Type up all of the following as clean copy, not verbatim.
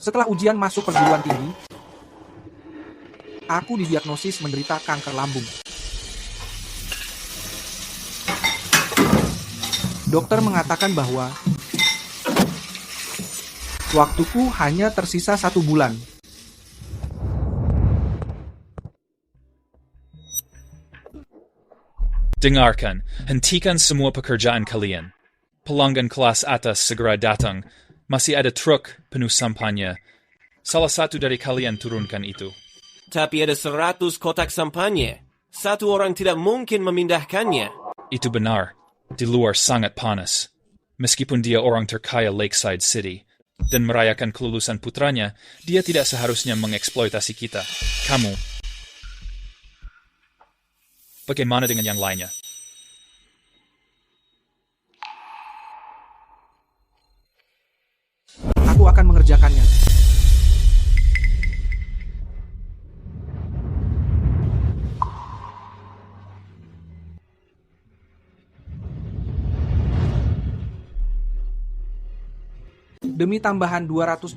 Setelah ujian masuk perguruan tinggi, aku didiagnosis menderita kanker lambung. Dokter mengatakan bahwa waktuku hanya tersisa 1 bulan. Dengarkan, hentikan semua pekerjaan kalian. Pelanggan kelas atas segera datang. Masih ada truk penuh sampahnya. Salah satu dari kalian turunkan itu. Tapi ada 100 kotak sampahnya. Satu orang tidak mungkin memindahkannya. Itu benar. Di luar sangat panas. Meskipun dia orang terkaya Lakeside City dan merayakan kelulusan putranya, dia tidak seharusnya mengeksploitasi kita. Kamu. Bagaimana dengan yang lainnya? Aku akan mengerjakannya. Demi tambahan $200,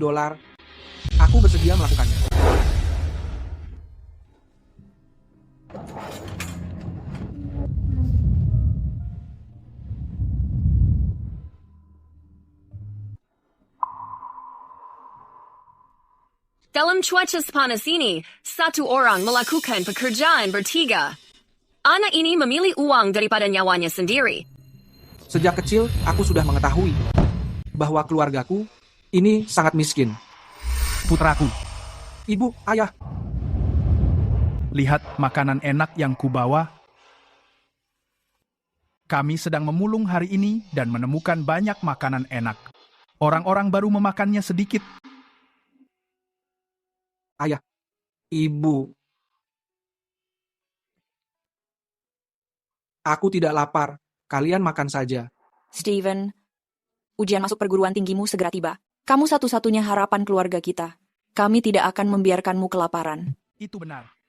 aku bersedia melakukannya. Dalam cuaca sepanas ini, satu orang melakukan pekerjaan bertiga. Anak ini memilih uang daripada nyawanya sendiri. Sejak kecil, aku sudah mengetahui bahwa keluargaku ini sangat miskin. Putraku, Ibu, ayah, lihat makanan enak yang kubawa. Kami sedang memulung hari ini dan menemukan banyak makanan enak. Orang-orang baru memakannya sedikit. ayah, ibu. Aku tidak lapar. Kalian makan saja. Steven, ujian masuk perguruan tinggimu segera tiba. Kamu satu-satunya harapan keluarga kita. Kami tidak akan membiarkanmu kelaparan. Itu benar.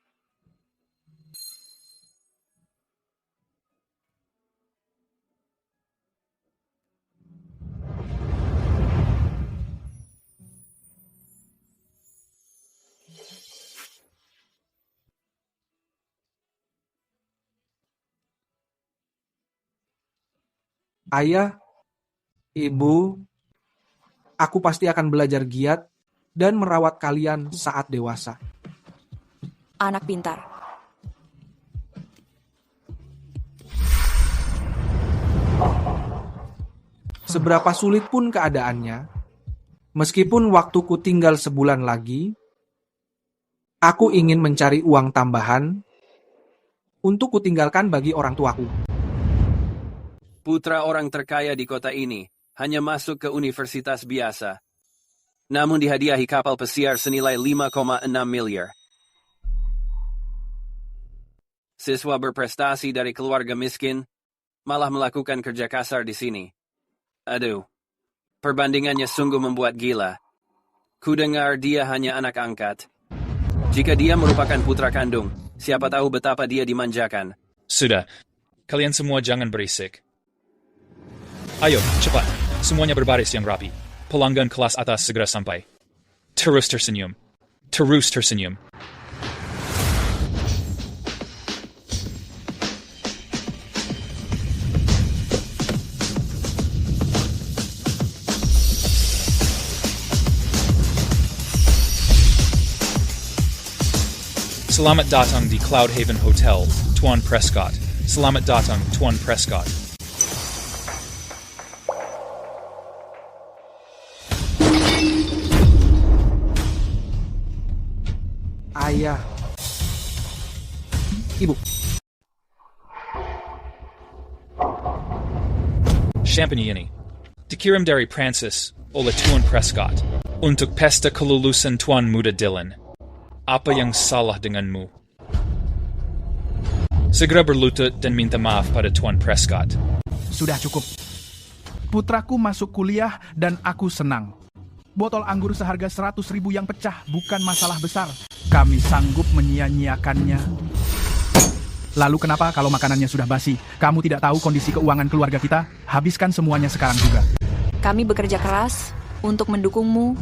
Ayah, ibu, aku pasti akan belajar giat dan merawat kalian saat dewasa. Anak pintar. Seberapa sulit pun keadaannya, meskipun waktuku tinggal sebulan lagi, aku ingin mencari uang tambahan untuk kutinggalkan bagi orang tuaku. Putra orang terkaya di kota ini hanya masuk ke universitas biasa. Namun dihadiahi kapal pesiar senilai 5,6 miliar. Siswa berprestasi dari keluarga miskin malah melakukan kerja kasar di sini. Aduh, perbandingannya sungguh membuat gila. Kudengar dia hanya anak angkat. Jika dia merupakan putra kandung, siapa tahu betapa dia dimanjakan. Sudah, kalian semua jangan berisik. Ayo, cepat. Semuanya berbaris yang rapi. Pelanggan kelas atas segera sampai. Terus tersenyum. Terus tersenyum. Selamat datang di Cloud Haven Hotel, Tuan Prescott. Selamat datang, Tuan Prescott. Ayah, ibu, Champagne ini dikirim dari Prancis oleh Tuan Prescott untuk pesta kelulusan Tuan Muda Dylan. Apa yang salah denganmu? Segera berlutut dan minta maaf pada Tuan Prescott. Sudah cukup. Putraku masuk kuliah dan aku senang. Botol anggur seharga 100.000 yang pecah bukan masalah besar. Kami sanggup menyia-nyiakannya. Lalu kenapa kalau makanannya sudah basi? Kamu tidak tahu kondisi keuangan keluarga kita? Habiskan semuanya sekarang juga. Kami bekerja keras untuk mendukungmu.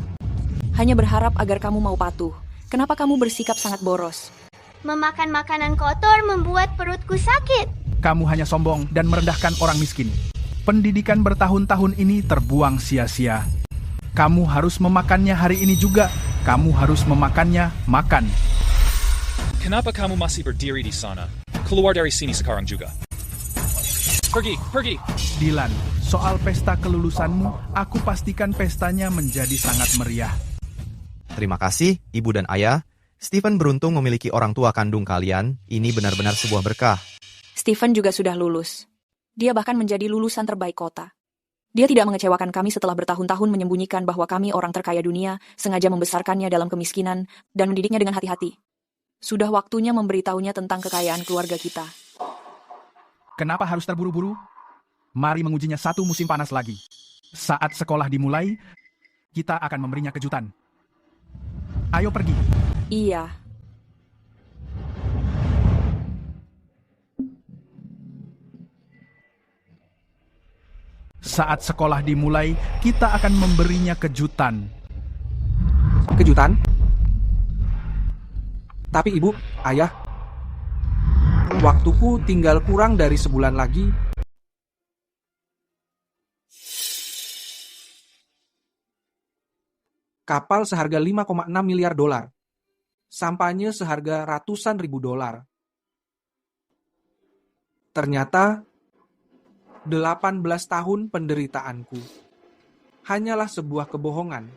hanya berharap agar kamu mau patuh. Kenapa kamu bersikap sangat boros? Memakan makanan kotor membuat perutku sakit. Kamu hanya sombong dan merendahkan orang miskin. Pendidikan bertahun-tahun ini terbuang sia-sia. Kamu harus memakannya hari ini juga. Kamu harus memakannya, makan. Kenapa kamu masih berdiri di sana? Keluar dari sini sekarang juga. Pergi. Dylan, soal pesta kelulusanmu, aku pastikan pestanya menjadi sangat meriah. Terima kasih, Ibu dan Ayah. Stephen beruntung memiliki orang tua kandung kalian. Ini benar-benar sebuah berkah. Stephen juga sudah lulus. Dia bahkan menjadi lulusan terbaik kota. Dia tidak mengecewakan kami setelah bertahun-tahun menyembunyikan bahwa kami orang terkaya dunia, sengaja membesarkannya dalam kemiskinan, dan mendidiknya dengan hati-hati. Sudah waktunya memberitahunya tentang kekayaan keluarga kita. Kenapa harus terburu-buru? Mari mengujinya satu musim panas lagi. Saat sekolah dimulai, kita akan memberinya kejutan. Ayo pergi. Iya. Saat sekolah dimulai, kita akan memberinya kejutan. Kejutan? Tapi Ibu, Ayah, waktuku tinggal kurang dari sebulan lagi. Kapal seharga 5,6 miliar dolar. Sampahnya seharga ratusan ribu dolar. Ternyata 18 tahun penderitaanku hanyalah sebuah kebohongan.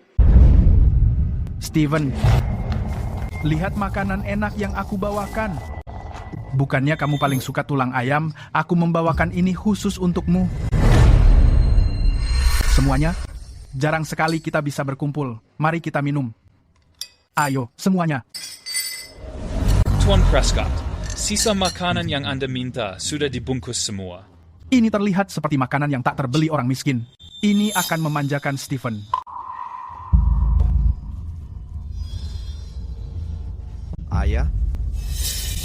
Steven, lihat makanan enak yang aku bawakan. Bukannya kamu paling suka tulang ayam, aku membawakan ini khusus untukmu. Semuanya, jarang sekali kita bisa berkumpul. Mari kita minum. Ayo, semuanya. Tuan Prescott, sisa makanan yang Anda minta sudah dibungkus semua. Ini terlihat seperti makanan yang tak terbeli orang miskin. Ini akan memanjakan Stephen. Ayah,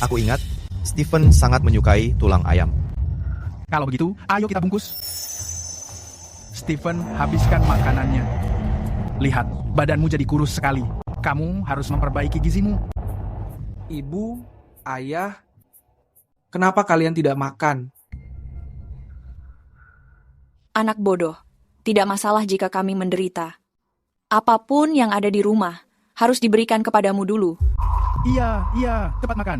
aku ingat, Stephen sangat menyukai tulang ayam. Kalau begitu, ayo kita bungkus. Stephen, habiskan makanannya. Lihat, badanmu jadi kurus sekali. Kamu harus memperbaiki gizimu. Ibu, Ayah, kenapa kalian tidak makan? Anak bodoh, tidak masalah jika kami menderita. Apapun yang ada di rumah harus diberikan kepadamu dulu. Iya, cepat makan.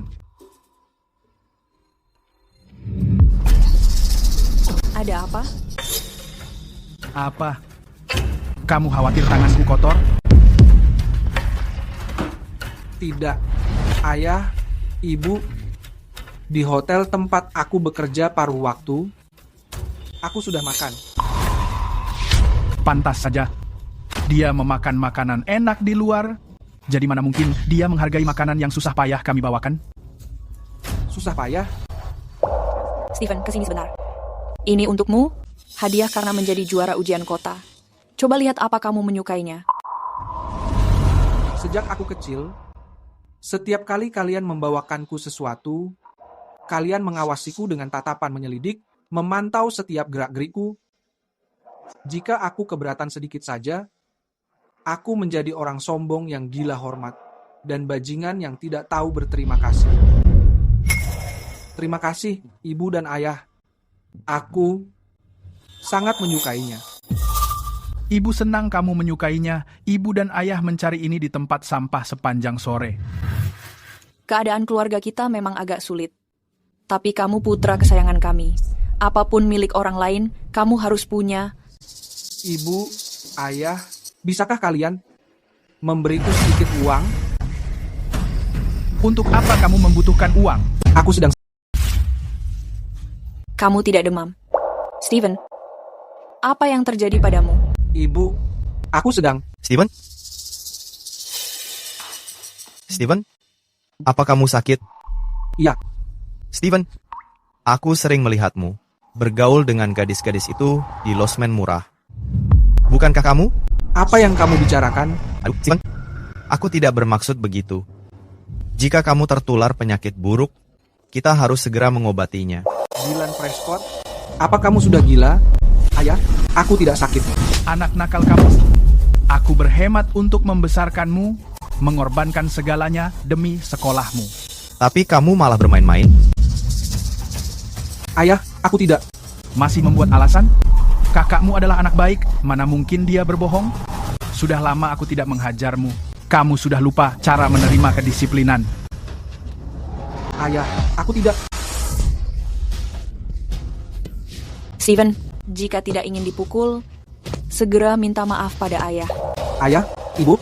Ada apa? Apa? Kamu khawatir tanganku kotor? Tidak, Ayah, Ibu, di hotel tempat aku bekerja paruh waktu, aku sudah makan. Pantas saja. Dia memakan makanan enak di luar. Jadi mana mungkin dia menghargai makanan yang susah payah kami bawakan? Susah payah? Stephen, kesini sebentar. Ini untukmu, hadiah karena menjadi juara ujian kota. Coba lihat apa kamu menyukainya. Sejak aku kecil, setiap kali kalian membawakanku sesuatu, kalian mengawasiku dengan tatapan menyelidik, memantau setiap gerak-gerikku. Jika aku keberatan sedikit saja, aku menjadi orang sombong yang gila hormat dan bajingan yang tidak tahu berterima kasih. Terima kasih, Ibu dan Ayah. Aku sangat menyukainya. Ibu senang kamu menyukainya. Ibu dan ayah mencari ini di tempat sampah sepanjang sore. Keadaan keluarga kita memang agak sulit. Tapi kamu putra kesayangan kami. Apapun milik orang lain, kamu harus punya. Ibu, Ayah, bisakah kalian memberiku sedikit uang? Untuk apa kamu membutuhkan uang? Aku sedang... Kamu tidak demam. Stephen, apa yang terjadi padamu? Ibu, aku sedang... Stephen, apa kamu sakit? Iya. Stephen, aku sering melihatmu bergaul dengan gadis-gadis itu di losmen murah. Bukankah kamu? Apa yang kamu bicarakan? Aduh, Stephen, aku tidak bermaksud begitu. Jika kamu tertular penyakit buruk, kita harus segera mengobatinya. Dylan Prescott, apa kamu sudah gila? Ayah, aku tidak sakit. Anak nakal kamu. Aku berhemat untuk membesarkanmu, mengorbankan segalanya demi sekolahmu. Tapi kamu malah bermain-main. Ayah, aku tidak. Masih membuat alasan? Kakakmu adalah anak baik, mana mungkin dia berbohong? Sudah lama aku tidak menghajarmu. Kamu sudah lupa cara menerima kedisiplinan. Ayah, aku tidak. Steven, jika tidak ingin dipukul, segera minta maaf pada ayah. Ayah, ibu,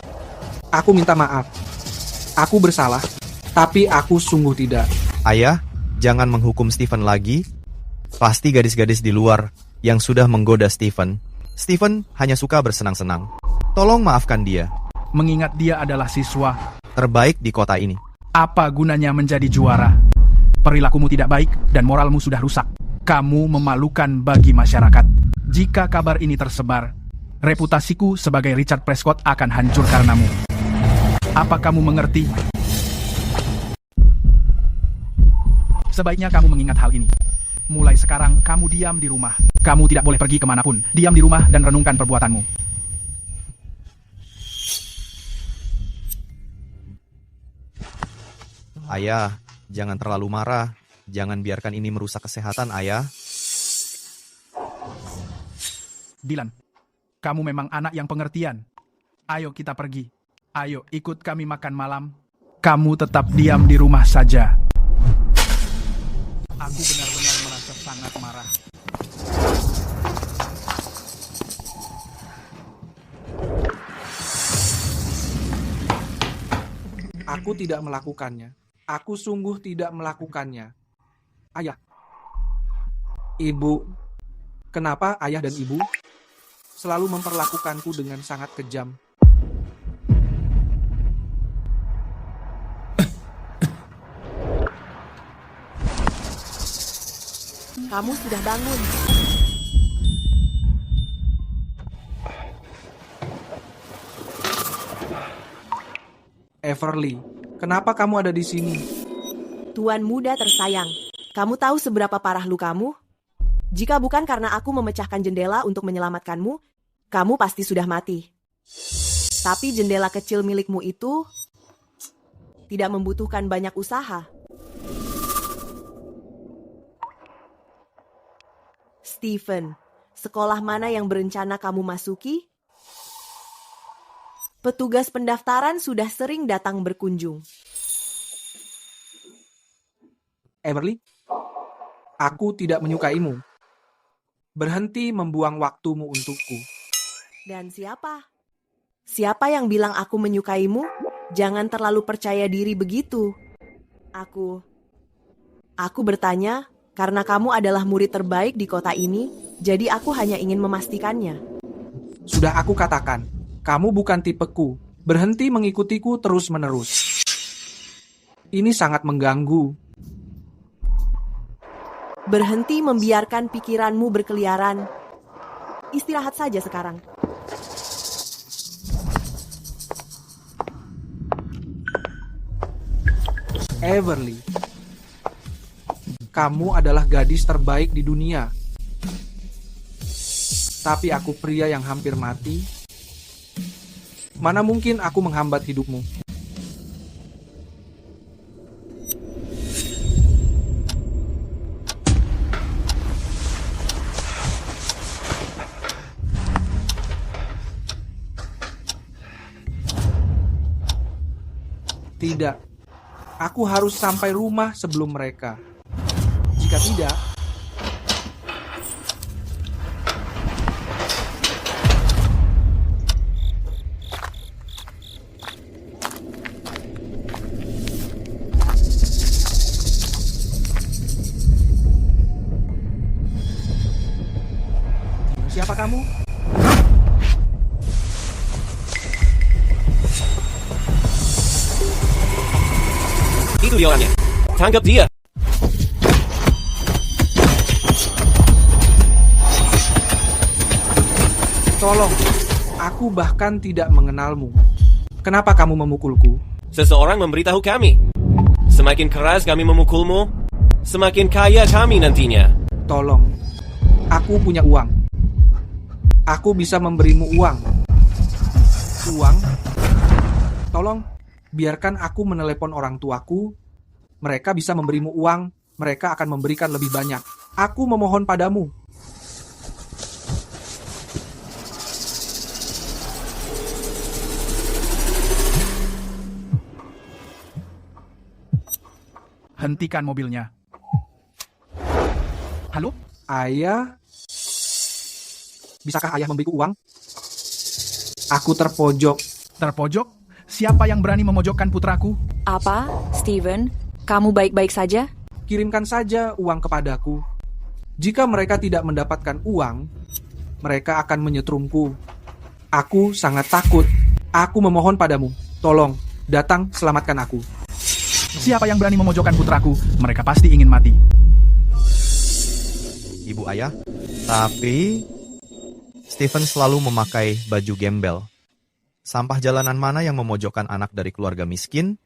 aku minta maaf. Aku bersalah, tapi aku sungguh tidak. Ayah, jangan menghukum Steven lagi. Pasti gadis-gadis di luar yang sudah menggoda Steven. Steven hanya suka bersenang-senang. Tolong maafkan dia. Mengingat dia adalah siswa, Terbaik di kota ini. apa gunanya menjadi juara? Perilakumu tidak baik dan moralmu sudah rusak. Kamu memalukan bagi masyarakat. Jika kabar ini tersebar, reputasiku sebagai Richard Prescott akan hancur karenamu. Apa kamu mengerti? Sebaiknya kamu mengingat hal ini. Mulai sekarang, kamu diam di rumah. Kamu tidak boleh pergi kemanapun. Diam di rumah dan renungkan perbuatanmu. Ayah, jangan terlalu marah. Jangan biarkan ini merusak kesehatan, Ayah. Dylan, kamu memang anak yang pengertian. Ayo kita pergi. Ayo ikut kami makan malam. Kamu tetap diam di rumah saja. Aku benar-benar merasa sangat marah. Aku tidak melakukannya. Aku sungguh tidak melakukannya. Ayah. Ibu. Kenapa ayah dan ibu selalu memperlakukanku dengan sangat kejam? Kamu sudah bangun. Everly, kenapa kamu ada di sini? Tuan muda tersayang, kamu tahu seberapa parah lukamu? Jika bukan karena aku memecahkan jendela untuk menyelamatkanmu, kamu pasti sudah mati. Tapi jendela kecil milikmu itu tidak membutuhkan banyak usaha. Steven, sekolah mana yang berencana kamu masuki? Petugas pendaftaran sudah sering datang berkunjung. Everly, aku tidak menyukaimu. Berhenti membuang waktumu untukku. Dan siapa? Siapa yang bilang aku menyukaimu? Jangan terlalu percaya diri begitu. Aku bertanya karena kamu adalah murid terbaik di kota ini, jadi aku hanya ingin memastikannya. Sudah aku katakan, kamu bukan tipeku. Berhenti mengikutiku terus-menerus. Ini sangat mengganggu. Berhenti membiarkan pikiranmu berkeliaran. Istirahat saja sekarang. Everly, kamu adalah gadis terbaik di dunia. Tapi aku pria yang hampir mati. Mana mungkin aku menghambat hidupmu? Tidak. Aku harus sampai rumah sebelum mereka. Jika tidak, siapa kamu? Itu dia orangnya. Tangkap dia. Tolong, aku bahkan tidak mengenalmu. Kenapa kamu memukulku? Seseorang memberitahu kami. Semakin keras kami memukulmu, semakin kaya kami nantinya. Tolong, aku punya uang. Aku bisa memberimu uang. Uang? Tolong, biarkan aku menelepon orang tuaku. Mereka bisa memberimu uang, mereka akan memberikan lebih banyak. Aku memohon padamu. Hentikan mobilnya. Halo? Ayah? Bisakah ayah memberiku uang? Aku terpojok. Terpojok? Siapa yang berani memojokkan putraku? Apa, Steven? Kamu baik-baik saja? Kirimkan saja uang kepadaku. Jika mereka tidak mendapatkan uang, mereka akan menyetrumku. Aku sangat takut. Aku memohon padamu. Tolong, datang selamatkan aku. Siapa yang berani memojokkan putraku? Mereka pasti ingin mati. Ibu ayah, tapi Steven selalu memakai baju gembel. Sampah jalanan mana yang memojokkan anak dari keluarga miskin?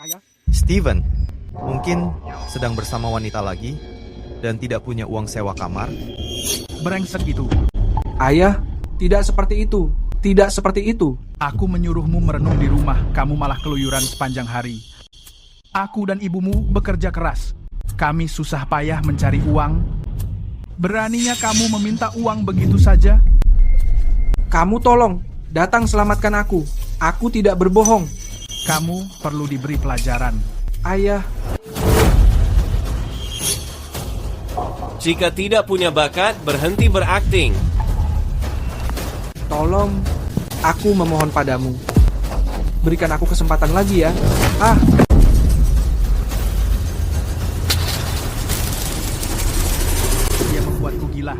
Ayah? Steven mungkin sedang bersama wanita lagi dan tidak punya uang sewa kamar. Brengsek itu. Ayah, tidak seperti itu. Tidak seperti itu. Aku menyuruhmu merenung di rumah, kamu malah keluyuran sepanjang hari. Aku dan ibumu bekerja keras. Kami susah payah mencari uang. Beraninya kamu meminta uang begitu saja? Kamu tolong, datang selamatkan aku. Aku tidak berbohong. Kamu perlu diberi pelajaran. Ayah. Jika tidak punya bakat, berhenti berakting. Tolong, aku memohon padamu. Berikan aku kesempatan lagi ya. Dia membuatku gila.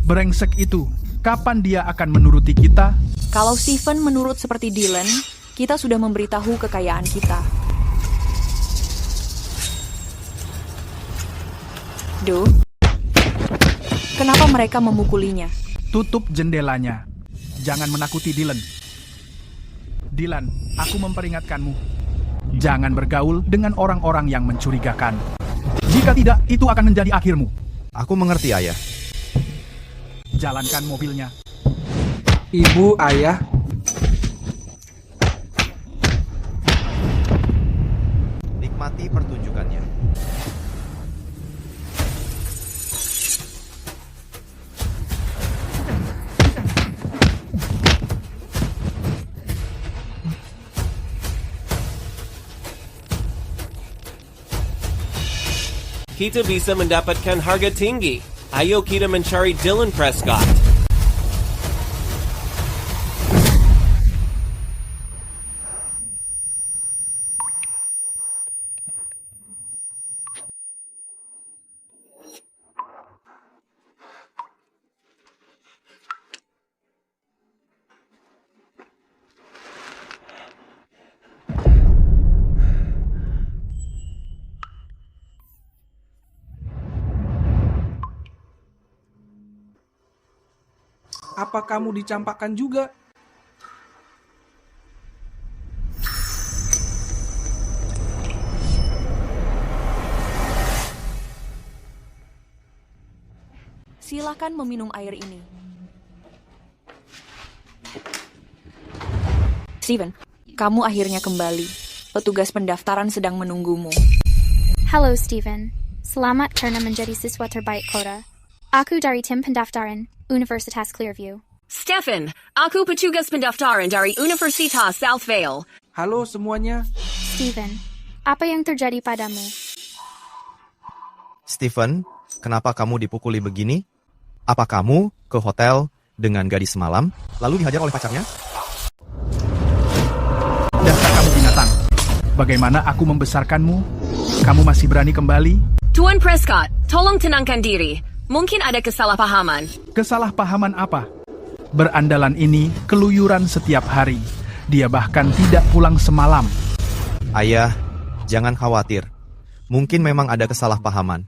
Brengsek itu. Kapan dia akan menuruti kita? Kalau Steven menurut seperti Dylan, kita sudah memberitahu kekayaan kita. Duh, kenapa mereka memukulinya? Tutup jendelanya. Jangan menakuti Dylan. Dylan, aku memperingatkanmu. Jangan bergaul dengan orang-orang yang mencurigakan. Jika tidak, itu akan menjadi akhirmu. Aku mengerti, ayah. Jalankan mobilnya. Ibu, ayah. Nikmati pertunjukannya. Kita bisa mendapatkan harga tinggi. Ayo kita mencari Dylan Prescott. Apa kamu dicampakkan juga? Silakan meminum air ini. Steven, kamu akhirnya kembali. Petugas pendaftaran sedang menunggumu. Halo Steven, selamat karena menjadi siswa terbaik kota. Aku dari tim pendaftaran, Universitas Clearview. Stefan, aku petugas pendaftaran dari Universitas South Vale. Halo semuanya. Steven, apa yang terjadi padamu? Steven, kenapa kamu dipukuli begini? Apa kamu ke hotel dengan gadis semalam, lalu dihajar oleh pacarnya? Dasar kamu binatang. Bagaimana aku membesarkanmu? Kamu masih berani kembali? Tuan Prescott, tolong tenangkan diri. Mungkin ada kesalahpahaman. Kesalahpahaman apa? Berandalan ini keluyuran setiap hari. Dia bahkan tidak pulang semalam. Ayah, jangan khawatir. Mungkin memang ada kesalahpahaman.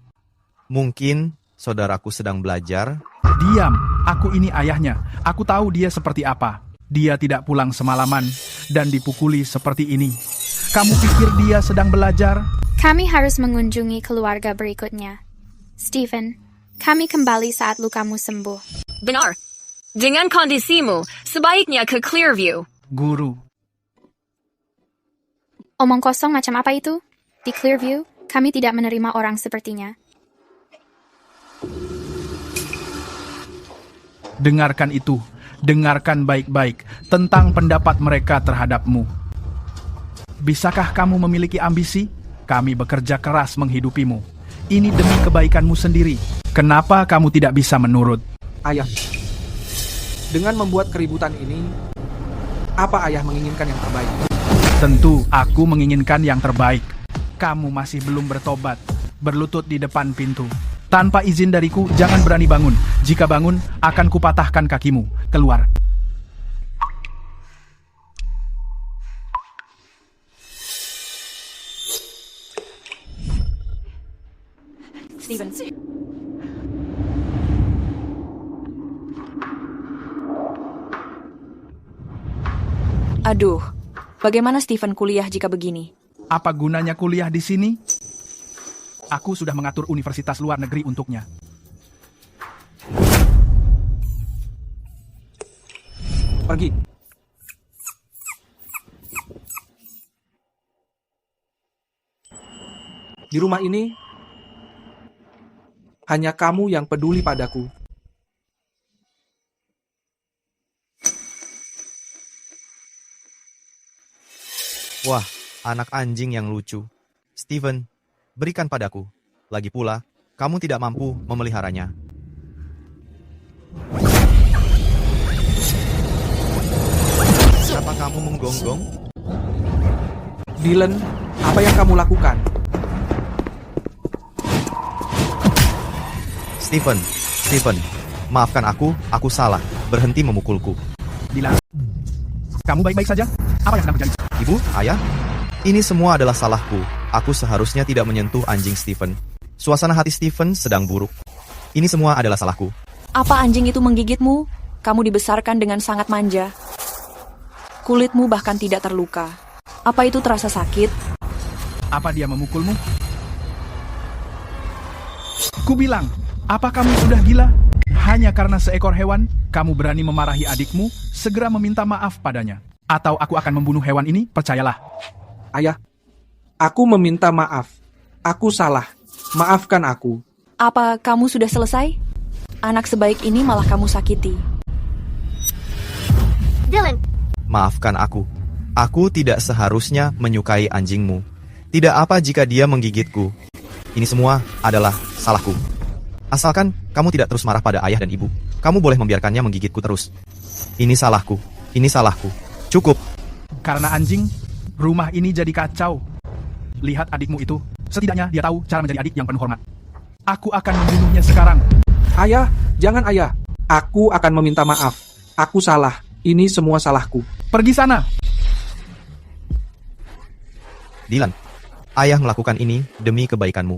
Mungkin saudaraku sedang belajar. Diam, aku ini ayahnya. Aku tahu dia seperti apa. Dia tidak pulang semalaman dan dipukuli seperti ini. Kamu pikir dia sedang belajar? Kami harus mengunjungi keluarga berikutnya. Steven, kami kembali saat lukamu sembuh. Benar. Dengan kondisimu, sebaiknya ke Clearview. Guru, Omong kosong macam apa itu? Di Clearview, kami tidak menerima orang sepertinya. dengarkan itu. Dengarkan baik-baik tentang pendapat mereka terhadapmu. Bisakah kamu memiliki ambisi? Kami bekerja keras menghidupimu. Ini demi kebaikanmu sendiri. Kenapa kamu tidak bisa menurut? Ayah, dengan membuat keributan ini, apa ayah menginginkan yang terbaik? Tentu, aku menginginkan yang terbaik. Kamu masih belum bertobat, berlutut di depan pintu. Tanpa izin dariku, jangan berani bangun. Jika bangun, akan kupatahkan kakimu. Keluar. Steven. Aduh, bagaimana Steven kuliah jika begini? Apa gunanya kuliah di sini? Aku sudah mengatur universitas luar negeri untuknya. Pergi. Di rumah ini, hanya kamu yang peduli padaku. Wah, anak anjing yang lucu. Steven, berikan padaku. Lagi pula, kamu tidak mampu memeliharanya. Kenapa kamu menggonggong? Dylan, apa yang kamu lakukan? Steven, maafkan aku salah. Berhenti memukulku. Dylan, kamu baik-baik saja? Apa yang sedang terjadi? Ibu, ayah, ini semua adalah salahku. Aku seharusnya tidak menyentuh anjing Steven. Suasana hati Steven sedang buruk. Ini semua adalah salahku. Apa anjing itu menggigitmu? Kamu dibesarkan dengan sangat manja. Kulitmu bahkan tidak terluka. Apa itu terasa sakit? Apa dia memukulmu? Kubilang, apa kamu sudah gila? Hanya karena seekor hewan, kamu berani memarahi adikmu, segera meminta maaf padanya. Atau aku akan membunuh hewan ini, percayalah. Ayah, aku meminta maaf. Aku salah. Maafkan aku. Apa kamu sudah selesai? Anak sebaik ini malah kamu sakiti. Dylan, Maafkan aku. Aku tidak seharusnya menyukai anjingmu. Tidak apa jika dia menggigitku. Ini semua adalah salahku. Asalkan kamu tidak terus marah pada ayah dan ibu. Kamu boleh membiarkannya menggigitku terus. Ini salahku. Ini salahku. Cukup. Karena anjing, rumah ini jadi kacau. Lihat adikmu itu. Setidaknya dia tahu cara menjadi adik yang penuh hormat. Aku akan membunuhnya sekarang. Ayah, jangan ayah. Aku akan meminta maaf. Aku salah. Ini semua salahku. Pergi sana. Dylan, ayah melakukan ini demi kebaikanmu.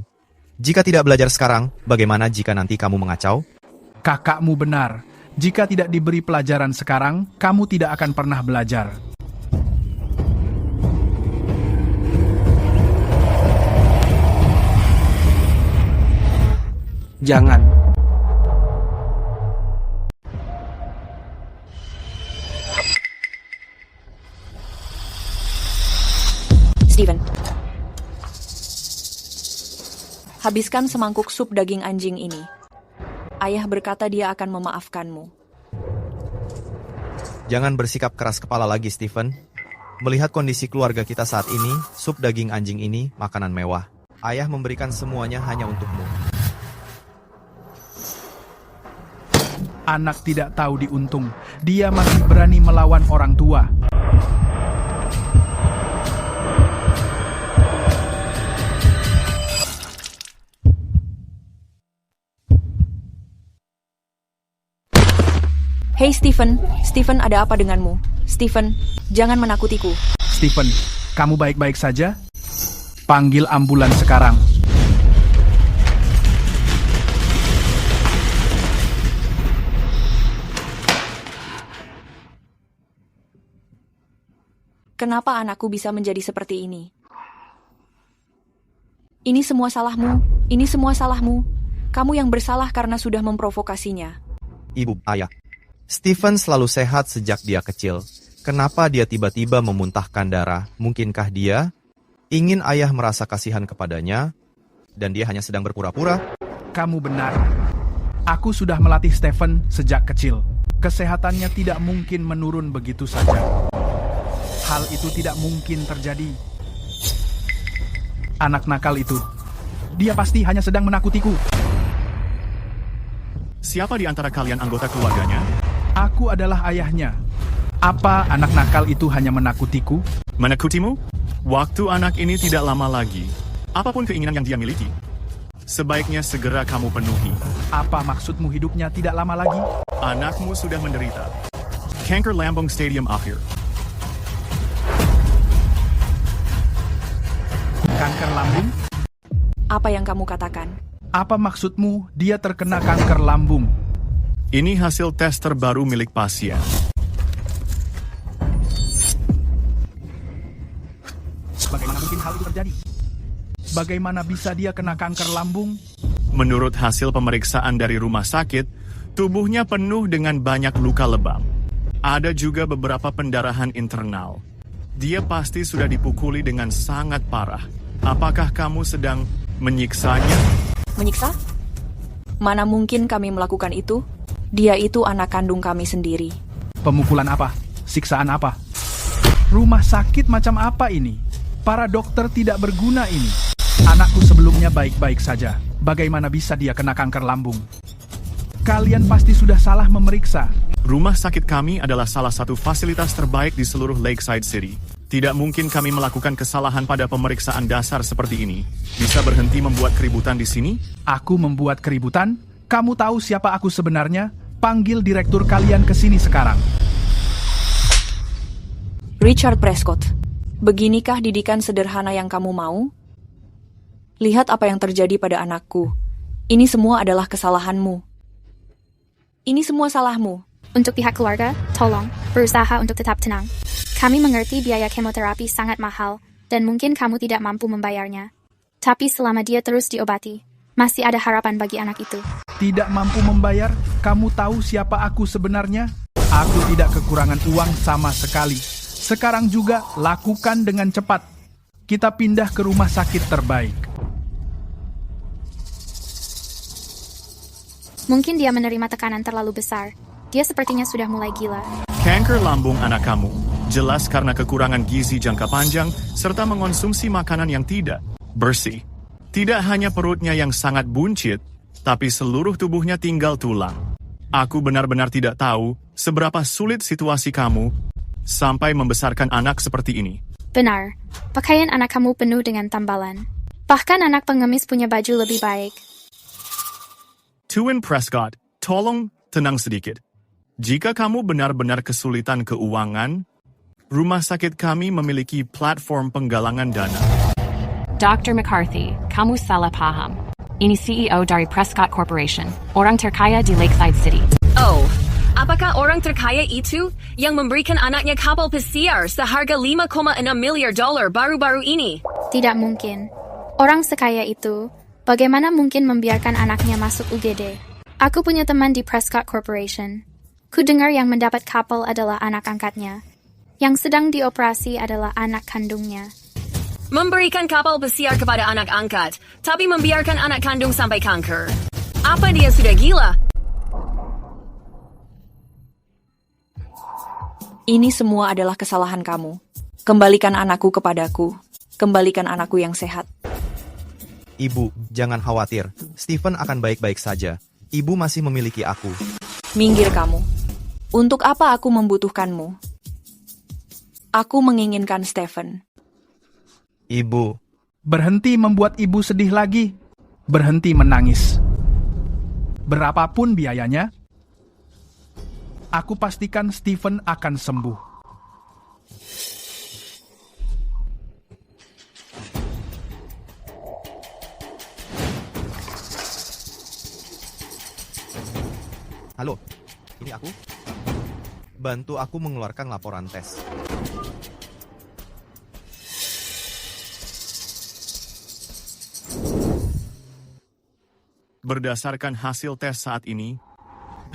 Jika tidak belajar sekarang, bagaimana jika nanti kamu mengacau? Kakakmu benar. Jika tidak diberi pelajaran sekarang, kamu tidak akan pernah belajar. Jangan. Steven. Habiskan semangkuk sup daging anjing ini. Ayah berkata dia akan memaafkanmu. Jangan bersikap keras kepala lagi, Steven. Melihat kondisi keluarga kita saat ini, sup daging anjing ini makanan mewah. Ayah memberikan semuanya hanya untukmu. Anak tidak tahu diuntung. Dia masih berani melawan orang tua. Hei Steven, Steven ada apa denganmu? Steven, jangan menakutiku. Steven, kamu baik-baik saja? Panggil ambulans sekarang. Kenapa anakku bisa menjadi seperti ini? Ini semua salahmu. Ini semua salahmu. Kamu yang bersalah karena sudah memprovokasinya. Ibu, ayah, Stephen selalu sehat sejak dia kecil. Kenapa dia tiba-tiba memuntahkan darah? Mungkinkah dia ingin ayah merasa kasihan kepadanya, dan dia hanya sedang berpura-pura? Kamu benar. Aku sudah melatih Stephen sejak kecil. Kesehatannya tidak mungkin menurun begitu saja. Hal itu tidak mungkin terjadi. Anak nakal itu, dia pasti hanya sedang menakutiku. Siapa di antara kalian anggota keluarganya? Aku adalah ayahnya. Apa anak nakal itu hanya menakutiku? Menakutimu? Waktu anak ini tidak lama lagi. Apapun keinginan yang dia miliki, sebaiknya segera kamu penuhi. Apa maksudmu hidupnya tidak lama lagi? Anakmu sudah menderita kanker lambung stadium akhir. Kanker lambung? Apa yang kamu katakan? Apa maksudmu dia terkena kanker lambung? Ini hasil tes terbaru milik pasien. Bagaimana mungkin hal itu terjadi? Bagaimana bisa dia kena kanker lambung? Menurut hasil pemeriksaan dari rumah sakit, tubuhnya penuh dengan banyak luka lebam. Ada juga beberapa pendarahan internal. Dia pasti sudah dipukuli dengan sangat parah. Apakah kamu sedang menyiksanya? Menyiksa? Mana mungkin kami melakukan itu? Dia itu anak kandung kami sendiri. Pemukulan apa? Siksaan apa? Rumah sakit macam apa ini? Para dokter tidak berguna ini. Anakku sebelumnya baik-baik saja. Bagaimana bisa dia kena kanker lambung? Kalian pasti sudah salah memeriksa. Rumah sakit kami adalah salah satu fasilitas terbaik di seluruh Lakeside City. Tidak mungkin kami melakukan kesalahan pada pemeriksaan dasar seperti ini. Bisa berhenti membuat keributan di sini? Aku membuat keributan? Kamu tahu siapa aku sebenarnya? Panggil direktur kalian ke sini sekarang. Richard Prescott, beginikah didikan sederhana yang kamu mau? Lihat apa yang terjadi pada anakku. Ini semua adalah kesalahanmu. Ini semua salahmu. Untuk pihak keluarga, tolong, berusaha untuk tetap tenang. Kami mengerti biaya kemoterapi sangat mahal, dan mungkin kamu tidak mampu membayarnya. Tapi selama dia terus diobati, masih ada harapan bagi anak itu. Tidak mampu membayar? Kamu tahu siapa aku sebenarnya? Aku tidak kekurangan uang sama sekali. Sekarang juga lakukan dengan cepat. Kita pindah ke rumah sakit terbaik. Mungkin dia menerima tekanan terlalu besar. Dia sepertinya sudah mulai gila. Kanker lambung anak kamu jelas karena kekurangan gizi jangka panjang serta mengonsumsi makanan yang tidak bersih. Tidak hanya perutnya yang sangat buncit, tapi seluruh tubuhnya tinggal tulang. Aku benar-benar tidak tahu seberapa sulit situasi kamu sampai membesarkan anak seperti ini. Benar, pakaian anak kamu penuh dengan tambalan. Bahkan anak pengemis punya baju lebih baik. Tuan Prescott, tolong tenang sedikit. Jika kamu benar-benar kesulitan keuangan, rumah sakit kami memiliki platform penggalangan dana. Dr. McCarthy, kamu salah paham. Ini CEO dari Prescott Corporation, orang terkaya di Lakeside City. Oh, apakah orang terkaya itu yang memberikan anaknya kapal pesiar seharga $5,6 miliar baru-baru ini? Tidak mungkin. Orang sekaya itu, bagaimana mungkin membiarkan anaknya masuk UGD? Aku punya teman di Prescott Corporation. Ku dengar yang mendapat kapal adalah anak angkatnya. Yang sedang dioperasi adalah anak kandungnya. Memberikan kapal pesiar kepada anak angkat, tapi membiarkan anak kandung sampai kanker. Apa dia sudah gila? Ini semua adalah kesalahan kamu. Kembalikan anakku kepadaku. Kembalikan anakku yang sehat. Ibu, jangan khawatir. Stephen akan baik-baik saja. Ibu masih memiliki aku. Minggir kamu. Untuk apa aku membutuhkanmu? Aku menginginkan Stephen. Ibu. Berhenti membuat ibu sedih lagi. Berhenti menangis. Berapapun biayanya, aku pastikan Stephen akan sembuh. Halo, ini aku. Bantu aku mengeluarkan laporan tes. Berdasarkan hasil tes saat ini,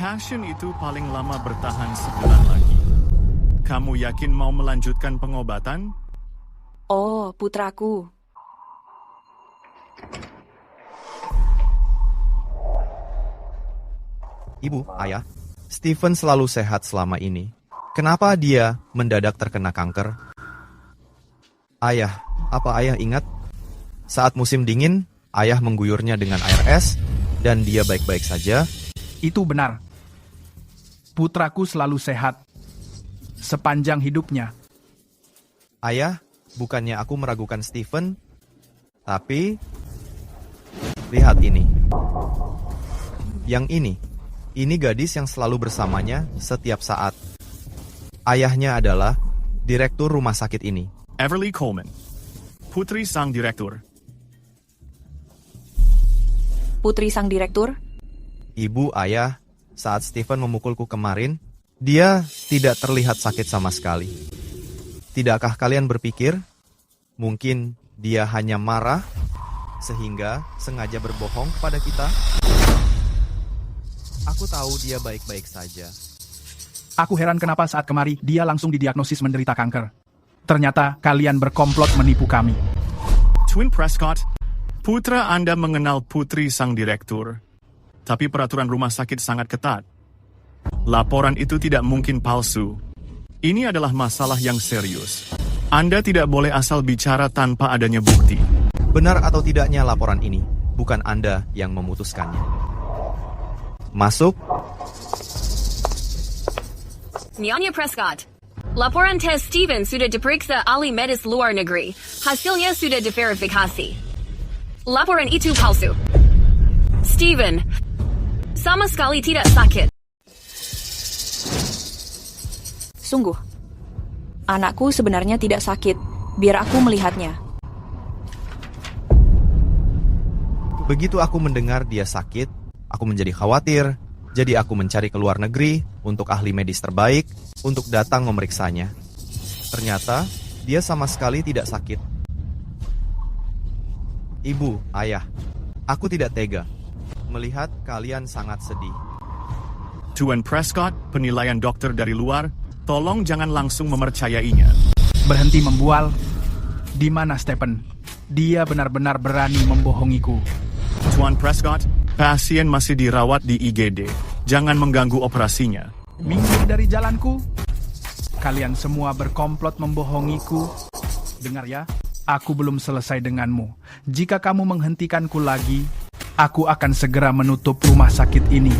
Passion itu paling lama bertahan sebulan lagi. Kamu yakin mau melanjutkan pengobatan? Oh, putraku. Ibu, ayah, Stephen selalu sehat selama ini. Kenapa dia mendadak terkena kanker? Ayah, apa ayah ingat? Saat musim dingin, ayah mengguyurnya dengan air es, dan dia baik-baik saja. Itu benar. Putraku selalu sehat sepanjang hidupnya. Ayah, bukannya aku meragukan Stephen, tapi lihat ini. Yang ini gadis yang selalu bersamanya setiap saat. Ayahnya adalah direktur rumah sakit ini. Everly Coleman, putri sang direktur. Putri sang direktur? Ibu, ayah, saat Stephen memukulku kemarin, dia tidak terlihat sakit sama sekali. Tidakkah kalian berpikir, mungkin dia hanya marah, sehingga sengaja berbohong kepada kita? Aku tahu dia baik-baik saja. Aku heran kenapa saat kemari dia langsung didiagnosis menderita kanker. Ternyata kalian berkomplot menipu kami. Twin Prescott, putra Anda mengenal putri sang direktur. Tapi peraturan rumah sakit sangat ketat. Laporan itu tidak mungkin palsu. Ini adalah masalah yang serius. Anda tidak boleh asal bicara tanpa adanya bukti. Benar atau tidaknya laporan ini, bukan Anda yang memutuskannya. Masuk. Nyonya Prescott. Laporan tes Stephen sudah diperiksa ahli medis luar negeri. Hasilnya sudah diverifikasi. Laporan itu palsu. Stephen sama sekali tidak sakit. Sungguh. Anakku sebenarnya tidak sakit. Biar aku melihatnya. Begitu aku mendengar dia sakit, aku menjadi khawatir. Jadi aku mencari ke luar negeri untuk ahli medis terbaik untuk datang memeriksanya. Ternyata dia sama sekali tidak sakit. Ibu, ayah, aku tidak tega melihat kalian sangat sedih. Tuan Prescott, penilaian dokter dari luar, tolong jangan langsung memercayainya. Berhenti membual. Di mana Stephen? Dia benar-benar berani membohongiku. Tuan Prescott, pasien masih dirawat di IGD. Jangan mengganggu operasinya. Minggir dari jalanku. Kalian semua berkomplot membohongiku. Dengar ya, aku belum selesai denganmu. Jika kamu menghentikanku lagi, aku akan segera menutup rumah sakit ini.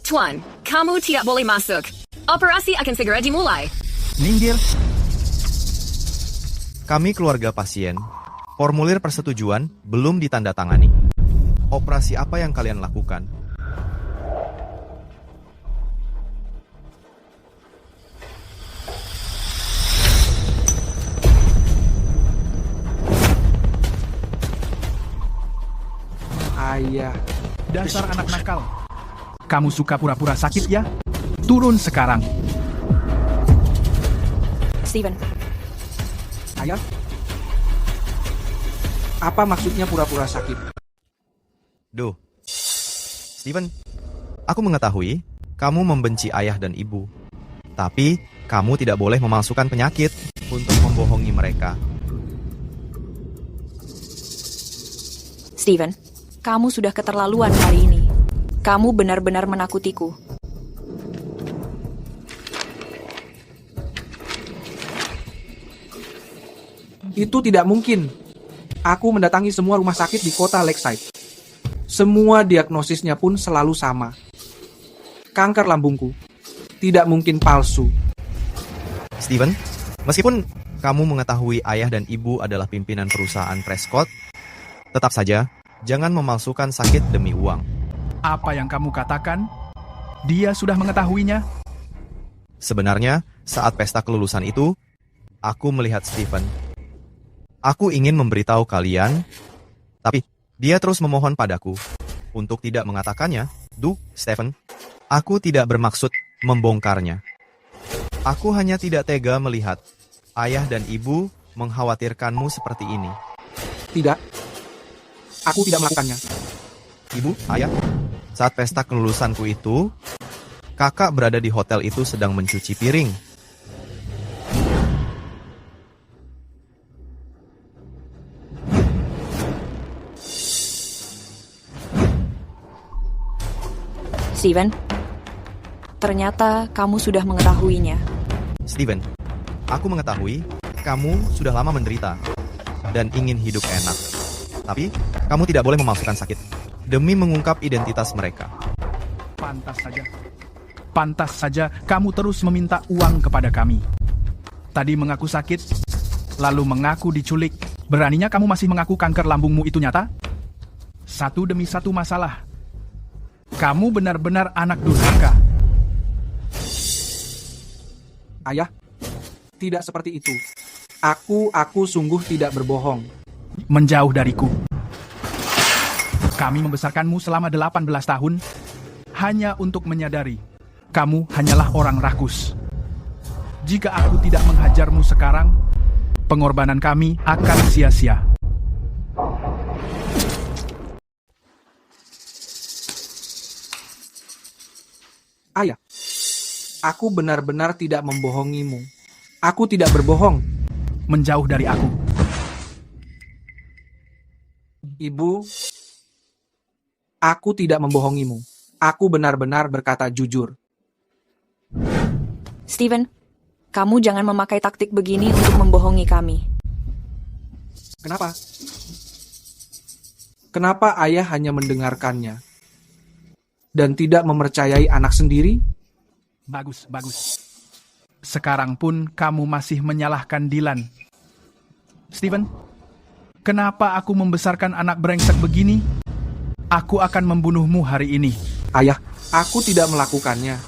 Tuan, kamu tidak boleh masuk. Operasi akan segera dimulai. Minggir. Kami keluarga pasien. Formulir persetujuan belum ditandatangani. Operasi apa yang kalian lakukan? Ayah. Dasar anak nakal. Kamu suka pura-pura sakit ya? Turun sekarang. Stephen. Ayah? Apa maksudnya pura-pura sakit? Duh. Stephen, aku mengetahui kamu membenci ayah dan ibu. Tapi kamu tidak boleh memalsukan penyakit untuk membohongi mereka. Stephen, kamu sudah keterlaluan hari ini. Kamu benar-benar menakutiku. Itu tidak mungkin. Aku mendatangi semua rumah sakit di kota Lakeside. Semua diagnosisnya pun selalu sama. Kanker lambungku. Tidak mungkin palsu. Stephen, meskipun kamu mengetahui ayah dan ibu adalah pimpinan perusahaan Prescott, tetap saja jangan memalsukan sakit demi uang. Apa yang kamu katakan? Dia sudah mengetahuinya? Sebenarnya, saat pesta kelulusan itu, aku melihat Stephen. Aku ingin memberitahu kalian, tapi dia terus memohon padaku untuk tidak mengatakannya. Duh, Stephen, Aku tidak bermaksud membongkarnya. Aku hanya tidak tega melihat ayah dan ibu mengkhawatirkanmu seperti ini. Tidak. Aku tidak melakukannya. Ibu, ayah, saat pesta kelulusanku itu, kakak berada di hotel itu sedang mencuci piring. Steven, ternyata kamu sudah mengetahuinya. Steven, aku mengetahui kamu sudah lama menderita dan ingin hidup enak. Tapi, kamu tidak boleh memalsukan sakit demi mengungkap identitas mereka. Pantas saja kamu terus meminta uang kepada kami. Tadi mengaku sakit, lalu mengaku diculik. Beraninya kamu masih mengaku kanker lambungmu itu nyata? Satu demi satu masalah. Kamu benar-benar anak durhaka. Ayah, tidak seperti itu. Aku sungguh tidak berbohong. Menjauh dariku. Kami membesarkanmu selama 18 tahun hanya untuk menyadari kamu hanyalah orang rakus. Jika aku tidak menghajarmu sekarang, pengorbanan kami akan sia-sia. Ayah, aku benar-benar tidak membohongimu. Aku tidak berbohong. Menjauh dari aku. Ibu, aku tidak membohongimu. Aku benar-benar berkata jujur. Steven, kamu jangan memakai taktik begini untuk membohongi kami. Kenapa? Kenapa ayah hanya mendengarkannya dan tidak mempercayai anak sendiri? Bagus. Sekarang pun kamu masih menyalahkan Dylan. Steven, kenapa aku membesarkan anak brengsek begini? Aku akan membunuhmu hari ini. Ayah, aku tidak melakukannya.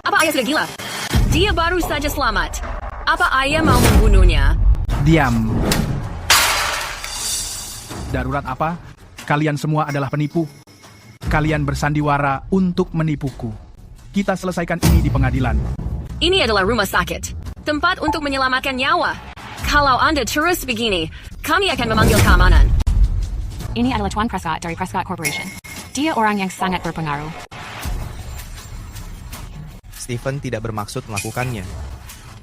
Apa ayah sudah gila? Dia baru saja selamat. Apa ayah mau membunuhnya? Diam. Darurat apa? Kalian semua adalah penipu. Kalian bersandiwara untuk menipuku. Kita selesaikan ini di pengadilan. Ini adalah rumah sakit. Tempat untuk menyelamatkan nyawa. Kalau Anda terus begini, kami akan memanggil keamanan. Ini adalah Tuan Prescott dari Prescott Corporation. Dia orang yang sangat berpengaruh. Steven tidak bermaksud melakukannya.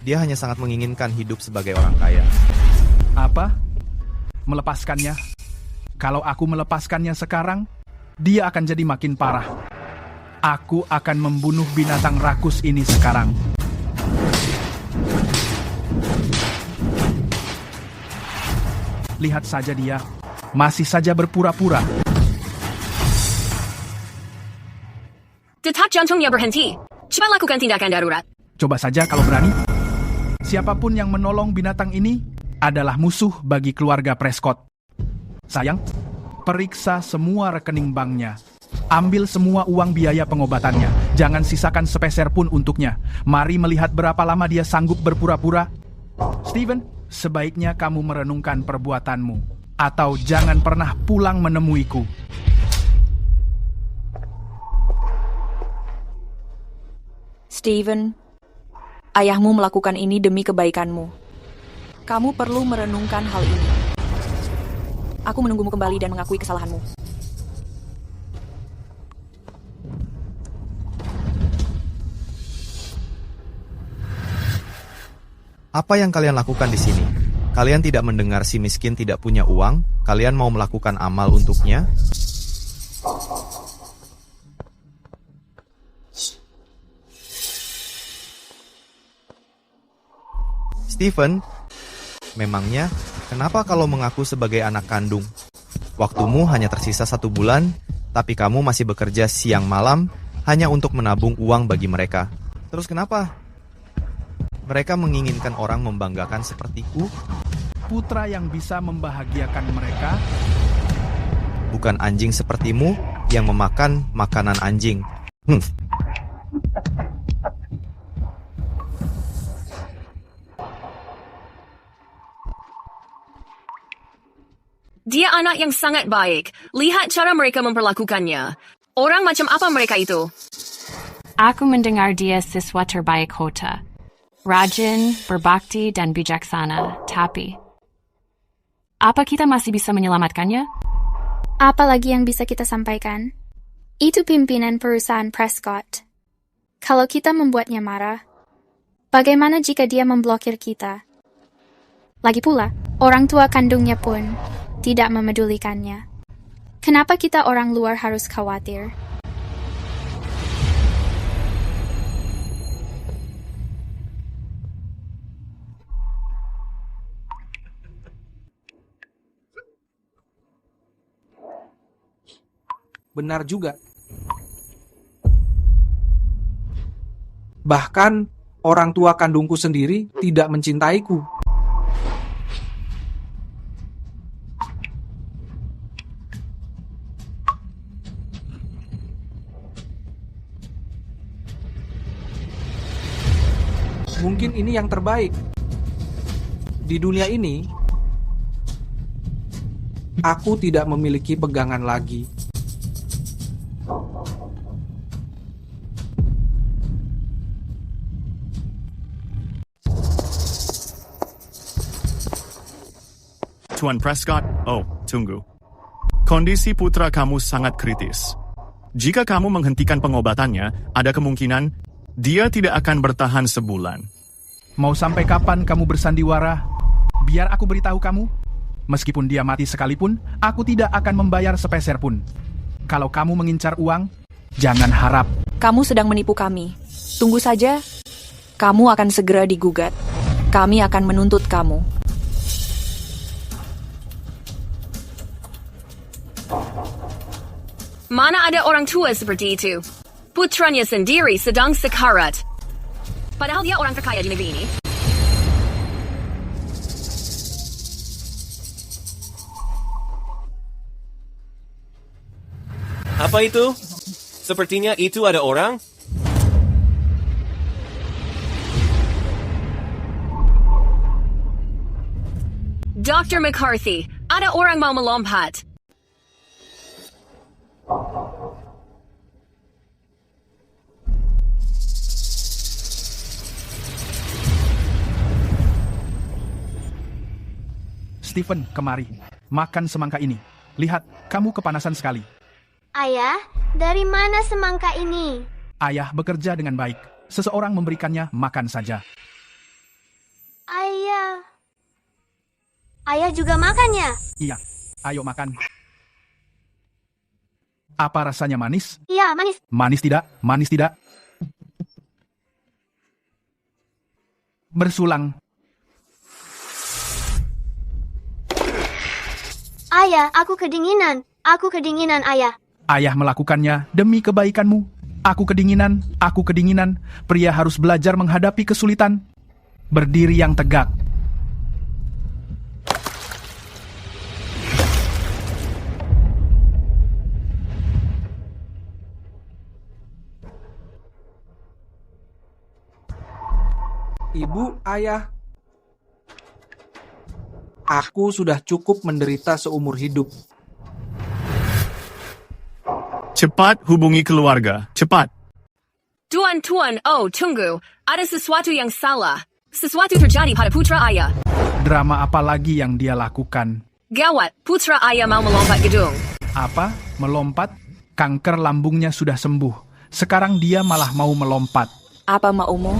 Dia hanya sangat menginginkan hidup sebagai orang kaya. Apa? Melepaskannya? Kalau aku melepaskannya sekarang, dia akan jadi makin parah. Aku akan membunuh binatang rakus ini sekarang. Lihat saja dia, masih saja berpura-pura. Detak jantungnya berhenti. Cepat lakukan tindakan darurat. Coba saja kalau berani. Siapapun yang menolong binatang ini adalah musuh bagi keluarga Prescott. Sayang, periksa semua rekening banknya. Ambil semua uang biaya pengobatannya. Jangan sisakan sepeser pun untuknya. Mari melihat berapa lama dia sanggup berpura-pura. Steven, sebaiknya kamu merenungkan perbuatanmu. Atau jangan pernah pulang menemuiku. Steven, ayahmu melakukan ini demi kebaikanmu. Kamu perlu merenungkan hal ini. Aku menunggumu kembali dan mengakui kesalahanmu. Apa yang kalian lakukan di sini? Kalian tidak mendengar si miskin tidak punya uang? Kalian mau melakukan amal untuknya? Steven, memangnya kenapa kalau mengaku sebagai anak kandung? Waktumu hanya tersisa 1 bulan, tapi kamu masih bekerja siang malam hanya untuk menabung uang bagi mereka. Terus kenapa? Mereka menginginkan orang membanggakan sepertiku? Putra yang bisa membahagiakan mereka? Bukan anjing sepertimu yang memakan makanan anjing. Dia anak yang sangat baik. Lihat cara mereka memperlakukannya. Orang macam apa mereka itu? Aku mendengar dia siswa terbaik kota. Rajin, berbakti, dan bijaksana. Tapi, apa kita masih bisa menyelamatkannya? Apa lagi yang bisa kita sampaikan? Itu pimpinan perusahaan Prescott. Kalau kita membuatnya marah, bagaimana jika dia memblokir kita? Lagi pula, orang tua kandungnya pun tidak memedulikannya. Kenapa kita orang luar harus khawatir? Benar juga. Bahkan orang tua kandungku sendiri tidak mencintaiku. Mungkin ini yang terbaik. Di dunia ini, aku tidak memiliki pegangan lagi. Tuan Prescott, tunggu. Kondisi putra kamu sangat kritis. Jika kamu menghentikan pengobatannya, ada kemungkinan dia tidak akan bertahan sebulan. Mau sampai kapan kamu bersandiwara? Biar aku beritahu kamu. Meskipun dia mati sekalipun, aku tidak akan membayar sepeser pun. Kalau kamu mengincar uang, jangan harap. Kamu sedang menipu kami. Tunggu saja. Kamu akan segera digugat. Kami akan menuntut kamu. Mana ada orang tua seperti itu? Putranya sendiri sedang sekarat. Padahal dia orang terkaya di negeri ini. Apa itu? Sepertinya itu ada orang. Dr. McCarthy, ada orang mau melompat. Stephen, kemari. Makan semangka ini. Lihat, kamu kepanasan sekali. Ayah, dari mana semangka ini? Ayah bekerja dengan baik. Seseorang memberikannya, makan saja. Ayah juga makannya? Iya, ayo makan. Apa rasanya, manis? Iya, manis. Manis tidak? Manis tidak? Bersulang. Ayah, aku kedinginan. Aku kedinginan, ayah. Ayah melakukannya demi kebaikanmu. Aku kedinginan, aku kedinginan. Pria harus belajar menghadapi kesulitan. Berdiri yang tegak. Ibu, ayah, aku sudah cukup menderita seumur hidup. Cepat hubungi keluarga, cepat. Tuan, tunggu. Ada sesuatu yang salah. Sesuatu terjadi pada putra ayah. Drama apa lagi yang dia lakukan? Gawat, putra ayah mau melompat gedung. Apa? Melompat? Kanker lambungnya sudah sembuh. Sekarang dia malah mau melompat. Apa maumu?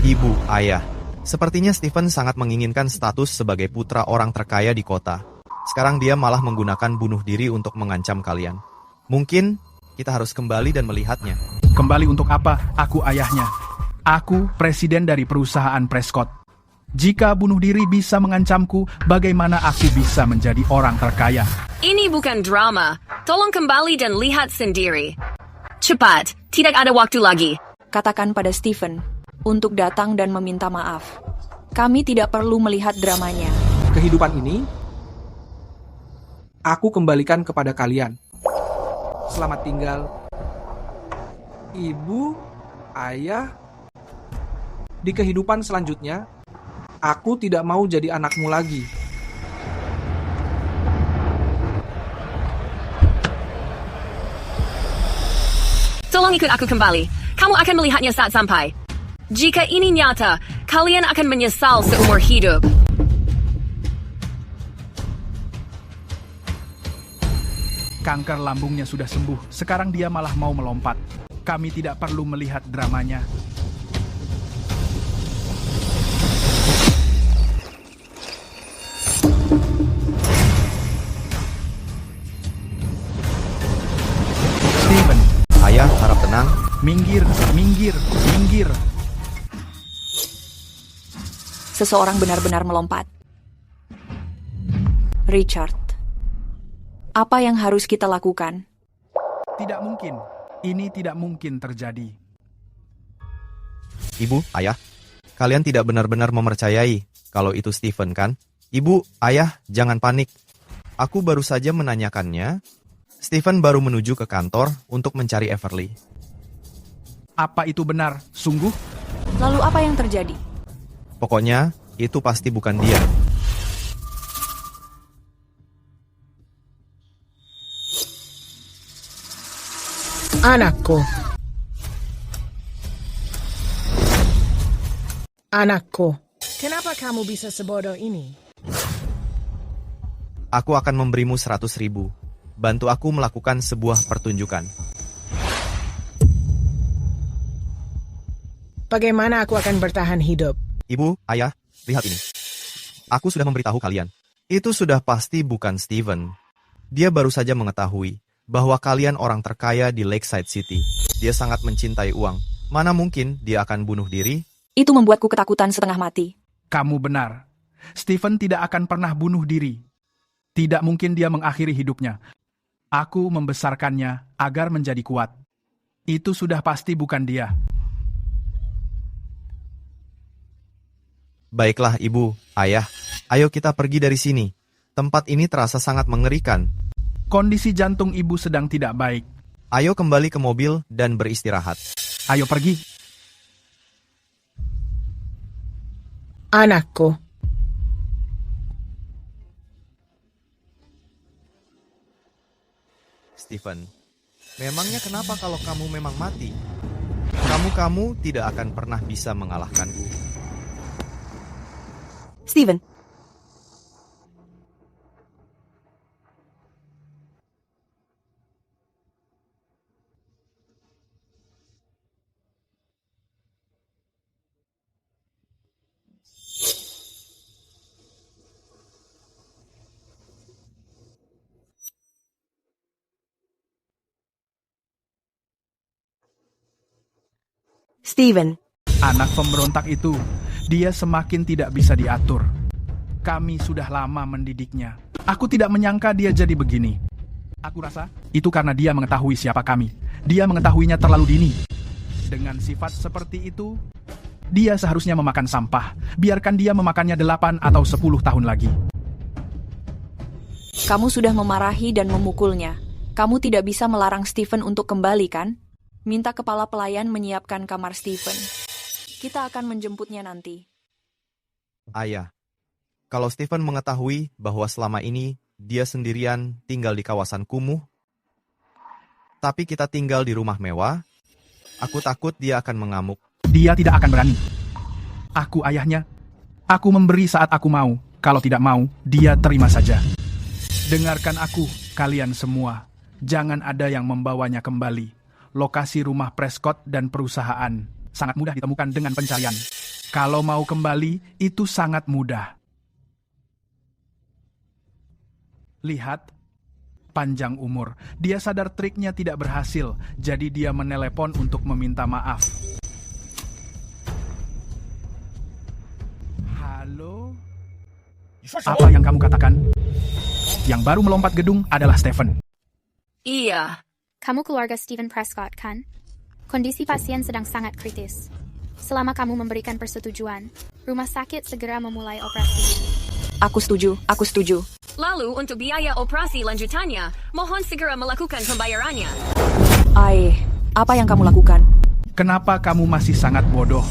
Ibu, ayah, sepertinya Stephen sangat menginginkan status sebagai putra orang terkaya di kota. Sekarang dia malah menggunakan bunuh diri untuk mengancam kalian. Mungkin kita harus kembali dan melihatnya. Kembali untuk apa? Aku ayahnya. Aku presiden dari perusahaan Prescott. Jika bunuh diri bisa mengancamku, bagaimana aku bisa menjadi orang terkaya? Ini bukan drama. Tolong kembali dan lihat sendiri. Cepat, tidak ada waktu lagi. Katakan pada Stephen untuk datang dan meminta maaf. Kami tidak perlu melihat dramanya. Kehidupan ini, aku kembalikan kepada kalian. Selamat tinggal, ibu, ayah. Di kehidupan selanjutnya, aku tidak mau jadi anakmu lagi. Tolong ikut aku kembali. Kamu akan melihatnya saat sampai. Jika ini nyata, kalian akan menyesal seumur hidup. Kanker lambungnya sudah sembuh, sekarang dia malah mau melompat. Kami tidak perlu melihat dramanya. Steven. Ayah, harap tenang. Minggir, minggir, minggir. Seseorang benar-benar melompat. Richard. Apa yang harus kita lakukan? Tidak mungkin. Ini tidak mungkin terjadi. Ibu, ayah, kalian tidak benar-benar mempercayai kalau itu Steven, kan? Ibu, ayah, jangan panik. Aku baru saja menanyakannya. Steven baru menuju ke kantor untuk mencari Everly. Apa itu benar? Sungguh? Lalu apa yang terjadi? Pokoknya, itu pasti bukan dia. Anakku. Anakku, kenapa kamu bisa sebodoh ini? Aku akan memberimu 100.000. Bantu aku melakukan sebuah pertunjukan. Bagaimana aku akan bertahan hidup? Ibu, ayah, lihat ini. Aku sudah memberitahu kalian. Itu sudah pasti bukan Steven. Dia baru saja mengetahui bahwa kalian orang terkaya di Lakeside City. Dia sangat mencintai uang. Mana mungkin dia akan bunuh diri? Itu membuatku ketakutan setengah mati. Kamu benar. Steven tidak akan pernah bunuh diri. Tidak mungkin dia mengakhiri hidupnya. Aku membesarkannya agar menjadi kuat. Itu sudah pasti bukan dia. Baiklah ibu, ayah. Ayo kita pergi dari sini. Tempat ini terasa sangat mengerikan. Kondisi jantung ibu sedang tidak baik. Ayo kembali ke mobil dan beristirahat. Ayo pergi. Anakku. Steven, memangnya kenapa kalau kamu memang mati? Kamu tidak akan pernah bisa mengalahkanku. Steven. Steven. Anak pemberontak itu, dia semakin tidak bisa diatur. Kami sudah lama mendidiknya. Aku tidak menyangka dia jadi begini. Aku rasa itu karena dia mengetahui siapa kami. Dia mengetahuinya terlalu dini. Dengan sifat seperti itu, dia seharusnya memakan sampah. Biarkan dia memakannya 8 atau 10 tahun lagi. Kamu sudah memarahi dan memukulnya. Kamu tidak bisa melarang Steven untuk kembali, kan? Minta kepala pelayan menyiapkan kamar Steven. Kita akan menjemputnya nanti. Ayah, kalau Steven mengetahui bahwa selama ini dia sendirian tinggal di kawasan kumuh, tapi kita tinggal di rumah mewah, aku takut dia akan mengamuk. Dia tidak akan berani. Aku ayahnya. Aku memberi saat aku mau. Kalau tidak mau, dia terima saja. Dengarkan aku, kalian semua. Jangan ada yang membawanya kembali. Lokasi rumah Prescott dan perusahaan sangat mudah ditemukan dengan pencarian. Kalau mau kembali, itu sangat mudah. Lihat, panjang umur. Dia sadar triknya tidak berhasil, jadi dia menelepon untuk meminta maaf. Halo? Apa yang kamu katakan? Yang baru melompat gedung adalah Steven. Iya. Kamu keluarga Steven Prescott, kan? Kondisi pasien sedang sangat kritis. Selama kamu memberikan persetujuan, rumah sakit segera memulai operasi. Aku setuju. Lalu untuk biaya operasi lanjutannya, mohon segera melakukan pembayarannya. Apa yang kamu lakukan? Kenapa kamu masih sangat bodoh?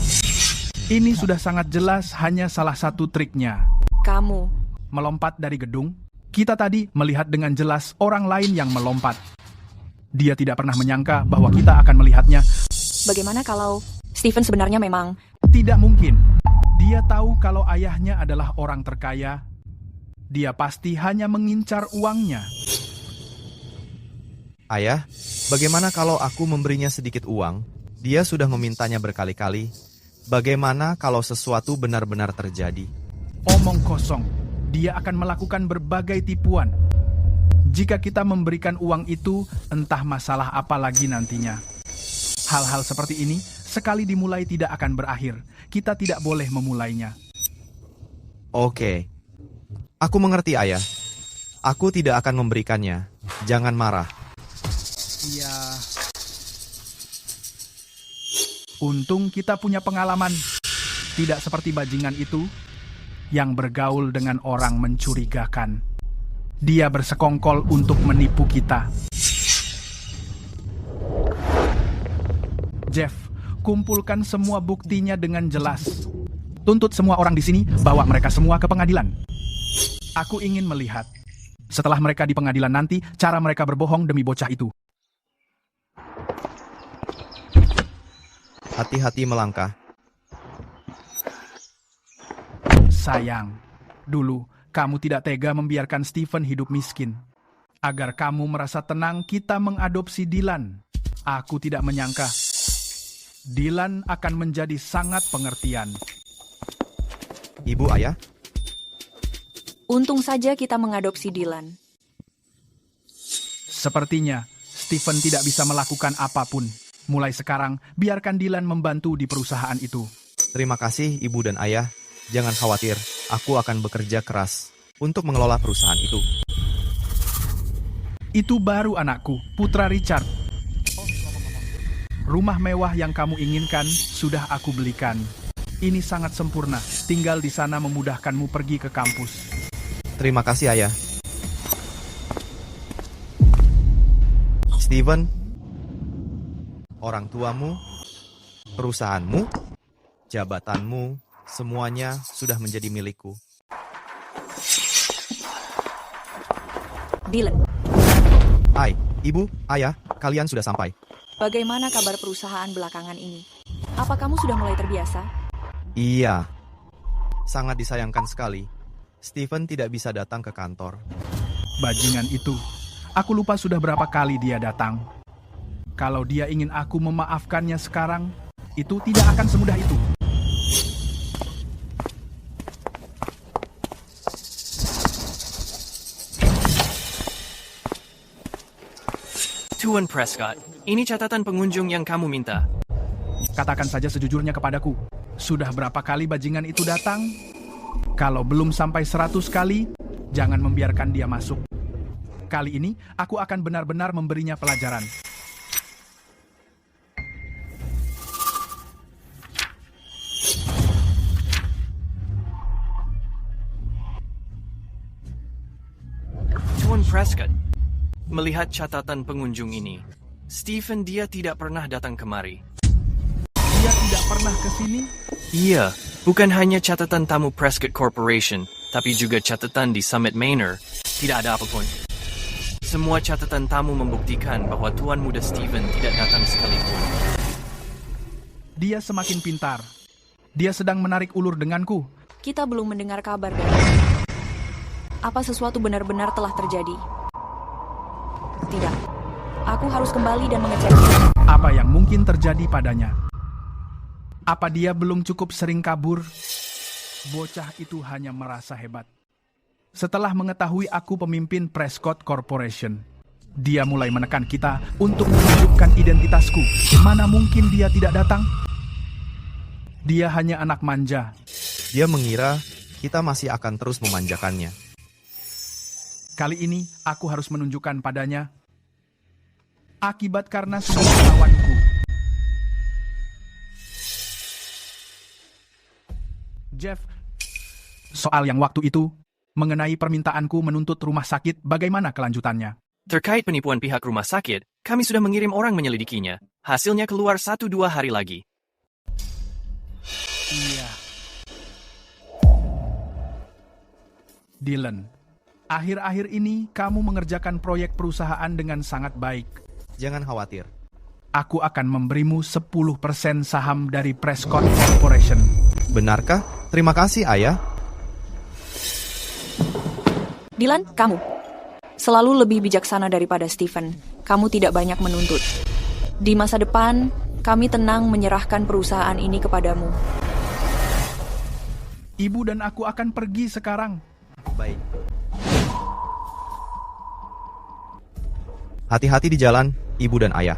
Ini sudah sangat jelas hanya salah satu triknya. Kamu melompat dari gedung. Kita tadi melihat dengan jelas orang lain yang melompat. Dia tidak pernah menyangka bahwa kita akan melihatnya. Bagaimana kalau Steven sebenarnya memang... Tidak mungkin. Dia tahu kalau ayahnya adalah orang terkaya. Dia pasti hanya mengincar uangnya. Ayah, bagaimana kalau aku memberinya sedikit uang? Dia sudah memintanya berkali-kali. Bagaimana kalau sesuatu benar-benar terjadi? Omong kosong. Dia akan melakukan berbagai tipuan. Jika kita memberikan uang itu, entah masalah apa lagi nantinya. Hal-hal seperti ini, sekali dimulai tidak akan berakhir. Kita tidak boleh memulainya. Oke. Aku mengerti, Ayah. Aku tidak akan memberikannya. Jangan marah. Ya. Untung kita punya pengalaman. Tidak seperti bajingan itu yang bergaul dengan orang mencurigakan. Dia bersekongkol untuk menipu kita. Jeff, kumpulkan semua buktinya dengan jelas. Tuntut semua orang di sini, bawa mereka semua ke pengadilan. Aku ingin melihat, setelah mereka di pengadilan nanti, cara mereka berbohong demi bocah itu. Hati-hati melangkah. Sayang, dulu kamu tidak tega membiarkan Steven hidup miskin. Agar kamu merasa tenang, kita mengadopsi Dylan. Aku tidak menyangka Dylan akan menjadi sangat pengertian. Ibu, Ayah? Untung saja kita mengadopsi Dylan. Sepertinya Steven tidak bisa melakukan apapun. Mulai sekarang, biarkan Dylan membantu di perusahaan itu. Terima kasih, Ibu dan Ayah. Jangan khawatir, aku akan bekerja keras untuk mengelola perusahaan itu. Itu baru anakku, Putra Richard. Rumah mewah yang kamu inginkan sudah aku belikan. Ini sangat sempurna, tinggal di sana memudahkanmu pergi ke kampus. Terima kasih, Ayah. Steven, orang tuamu, perusahaanmu, jabatanmu, semuanya sudah menjadi milikku. Dylan. Hai, Ibu, Ayah, kalian sudah sampai. Bagaimana kabar perusahaan belakangan ini? Apa kamu sudah mulai terbiasa? Iya, sangat disayangkan sekali. Steven tidak bisa datang ke kantor. Bajingan itu. Aku lupa sudah berapa kali dia datang. Kalau dia ingin aku memaafkannya sekarang, itu tidak akan semudah itu. Tuan Prescott, ini catatan pengunjung yang kamu minta. Katakan saja sejujurnya kepadaku. Sudah berapa kali bajingan itu datang? Kalau belum sampai 100 kali, jangan membiarkan dia masuk. Kali ini, aku akan benar-benar memberinya pelajaran. Tuan Prescott, melihat catatan pengunjung ini, Steven dia tidak pernah datang kemari. Dia tidak pernah ke sini? Iya, bukan hanya catatan tamu Prescott Corporation, tapi juga catatan di Summit Manor. Tidak ada apapun. Semua catatan tamu membuktikan bahwa Tuan Muda Steven tidak datang sekalipun. Dia semakin pintar. Dia sedang menarik ulur denganku. Kita belum mendengar kabar dari... Apa sesuatu benar-benar telah terjadi? Tidak. Aku harus kembali dan mengecek. Apa yang mungkin terjadi padanya? Apa dia belum cukup sering kabur? Bocah itu hanya merasa hebat. Setelah mengetahui aku pemimpin Prescott Corporation, dia mulai menekan kita untuk menunjukkan identitasku. Mana mungkin dia tidak datang? Dia hanya anak manja. Dia mengira kita masih akan terus memanjakannya. Kali ini aku harus menunjukkan padanya akibat karena sudah melawanku. Jeff, soal yang waktu itu, mengenai permintaanku menuntut rumah sakit, bagaimana kelanjutannya? Terkait penipuan pihak rumah sakit, kami sudah mengirim orang menyelidikinya. Hasilnya keluar 1-2 hari lagi. Iya. Dylan, akhir-akhir ini kamu mengerjakan proyek perusahaan dengan sangat baik. Jangan khawatir. Aku akan memberimu 10% saham dari Prescott Corporation. Benarkah? Terima kasih, Ayah. Dylan, kamu selalu lebih bijaksana daripada Stephen. Kamu tidak banyak menuntut. Di masa depan, kami tenang menyerahkan perusahaan ini kepadamu. Ibu dan aku akan pergi sekarang. Baik. Hati-hati di jalan, Ibu dan Ayah.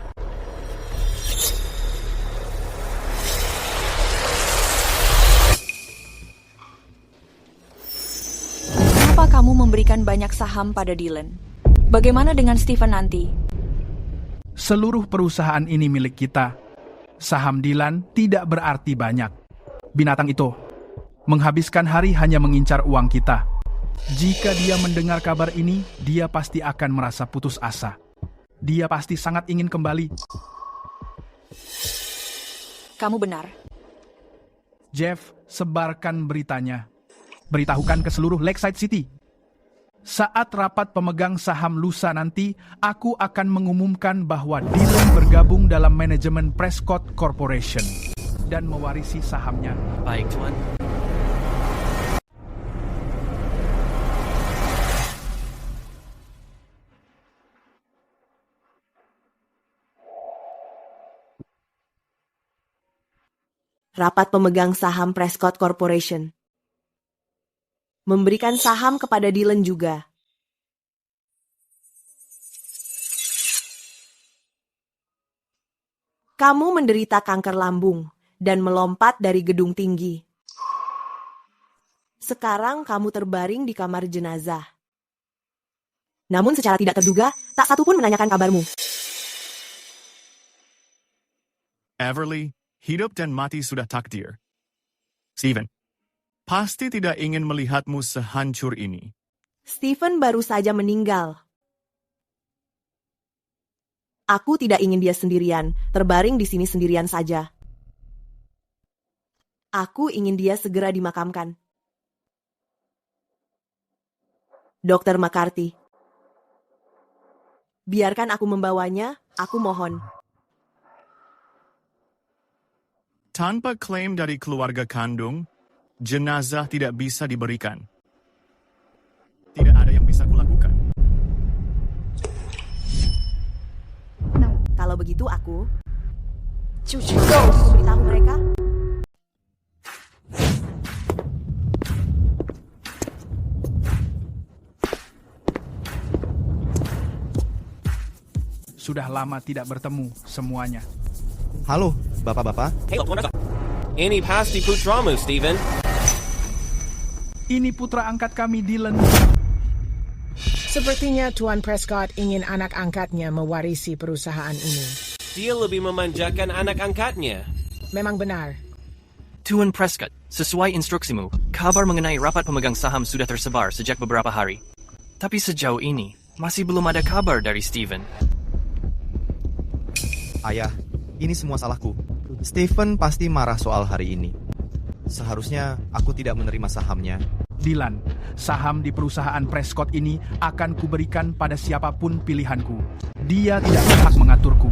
Kenapa kamu memberikan banyak saham pada Dylan? Bagaimana dengan Stephen nanti? Seluruh perusahaan ini milik kita. Saham Dylan tidak berarti banyak. Binatang itu menghabiskan hari hanya mengincar uang kita. Jika dia mendengar kabar ini, dia pasti akan merasa putus asa. Dia pasti sangat ingin kembali. Kamu benar. Jeff, sebarkan beritanya. Beritahukan ke seluruh Lakeside City. Saat rapat pemegang saham lusa nanti, aku akan mengumumkan bahwa Dylan bergabung dalam manajemen Prescott Corporation dan mewarisi sahamnya. Baik, Tuan. Rapat pemegang saham Prescott Corporation. Memberikan saham kepada Dylan juga. Kamu menderita kanker lambung dan melompat dari gedung tinggi. Sekarang kamu terbaring di kamar jenazah. Namun secara tidak terduga, tak satu pun menanyakan kabarmu. Everly, hidup dan mati sudah takdir. Stephen, pasti tidak ingin melihatmu sehancur ini. Stephen baru saja meninggal. Aku tidak ingin dia sendirian, terbaring di sini sendirian saja. Aku ingin dia segera dimakamkan. Dr. McCarthy. Biarkan aku membawanya, aku mohon. Tanpa klaim dari keluarga kandung, jenazah tidak bisa diberikan. Tidak ada yang bisa kulakukan. Kalau begitu aku... beritahu mereka. Sudah lama tidak bertemu semuanya. Halo, bapak-bapak. Ini pasti putramu, Stephen. Ini putra angkat kami, Dylan. Sepertinya Tuan Prescott ingin anak angkatnya mewarisi perusahaan ini. Dia lebih memanjakan anak angkatnya. Memang benar. Tuan Prescott, sesuai instruksimu, kabar mengenai rapat pemegang saham sudah tersebar sejak beberapa hari. Tapi sejauh ini, masih belum ada kabar dari Stephen. Ayah, ini semua salahku. Stephen pasti marah soal hari ini. Seharusnya aku tidak menerima sahamnya. Dylan, saham di perusahaan Prescott ini akan kuberikan pada siapapun pilihanku. Dia tidak berhak mengaturku.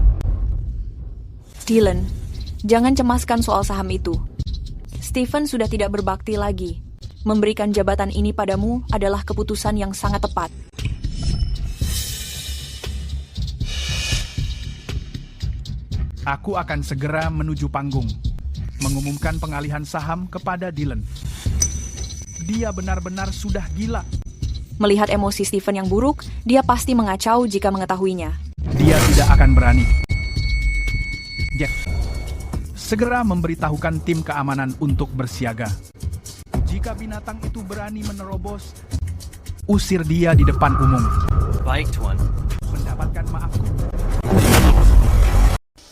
Dylan, jangan cemaskan soal saham itu. Stephen sudah tidak berbakti lagi. Memberikan jabatan ini padamu adalah keputusan yang sangat tepat. Aku akan segera menuju panggung, mengumumkan pengalihan saham kepada Dylan. Dia benar-benar sudah gila. Melihat emosi Stephen yang buruk, dia pasti mengacau jika mengetahuinya. Dia tidak akan berani. Jack, segera memberitahukan tim keamanan untuk bersiaga. Jika binatang itu berani menerobos, usir dia di depan umum. Baik, Tuan. Mendapatkan maafku.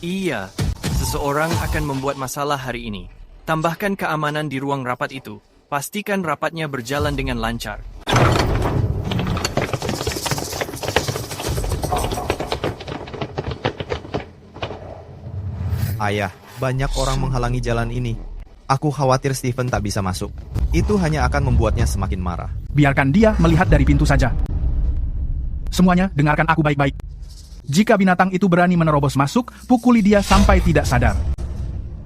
Iya, seseorang akan membuat masalah hari ini. Tambahkan keamanan di ruang rapat itu. Pastikan rapatnya berjalan dengan lancar. Ayah, banyak orang menghalangi jalan ini. Aku khawatir Stephen tak bisa masuk. Itu hanya akan membuatnya semakin marah. Biarkan dia melihat dari pintu saja. Semuanya, dengarkan aku baik-baik. Jika binatang itu berani menerobos masuk, pukuli dia sampai tidak sadar.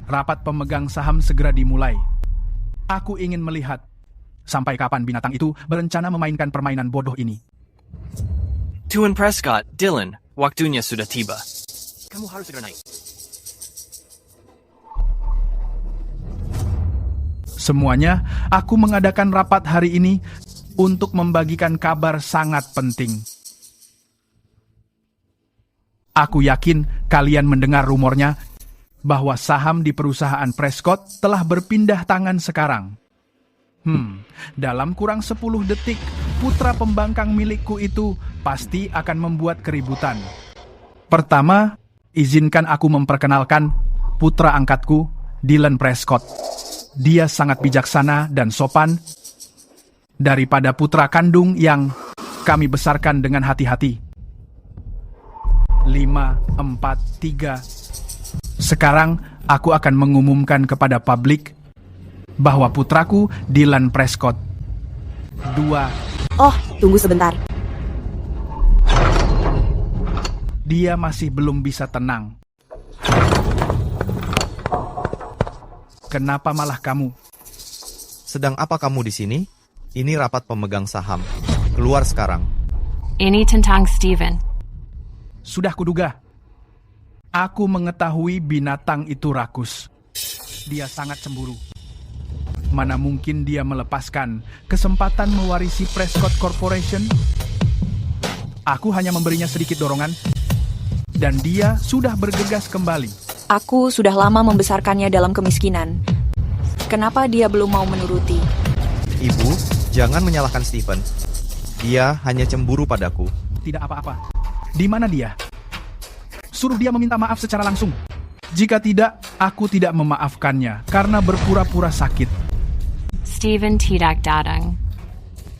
Rapat pemegang saham segera dimulai. Aku ingin melihat sampai kapan binatang itu berencana memainkan permainan bodoh ini. Tuan Prescott, Dylan, waktunya sudah tiba. Kamu harus segera naik. Semuanya, aku mengadakan rapat hari ini untuk membagikan kabar sangat penting. Aku yakin kalian mendengar rumornya bahwa saham di perusahaan Prescott telah berpindah tangan sekarang. Dalam kurang 10 detik, putra pembangkang milikku itu pasti akan membuat keributan. Pertama, izinkan aku memperkenalkan putra angkatku, Dylan Prescott. Dia sangat bijaksana dan sopan daripada putra kandung yang kami besarkan dengan hati-hati. 5, 4, 3. Sekarang aku akan mengumumkan kepada publik bahwa putraku Dylan Prescott. 2. Oh, tunggu sebentar. Dia masih belum bisa tenang. Kenapa malah kamu? Sedang apa kamu di sini? Ini rapat pemegang saham. Keluar sekarang. Ini tentang Steven. Sudah kuduga. Aku mengetahui binatang itu rakus. Dia sangat cemburu. Mana mungkin dia melepaskan kesempatan mewarisi Prescott Corporation? Aku hanya memberinya sedikit dorongan, dan dia sudah bergegas kembali. Aku sudah lama membesarkannya dalam kemiskinan. Kenapa dia belum mau menuruti? Ibu, jangan menyalahkan Steven. Dia hanya cemburu padaku. Tidak apa-apa. Di mana dia? Suruh dia meminta maaf secara langsung. Jika tidak, aku tidak memaafkannya karena berpura-pura sakit. Steven tidak datang.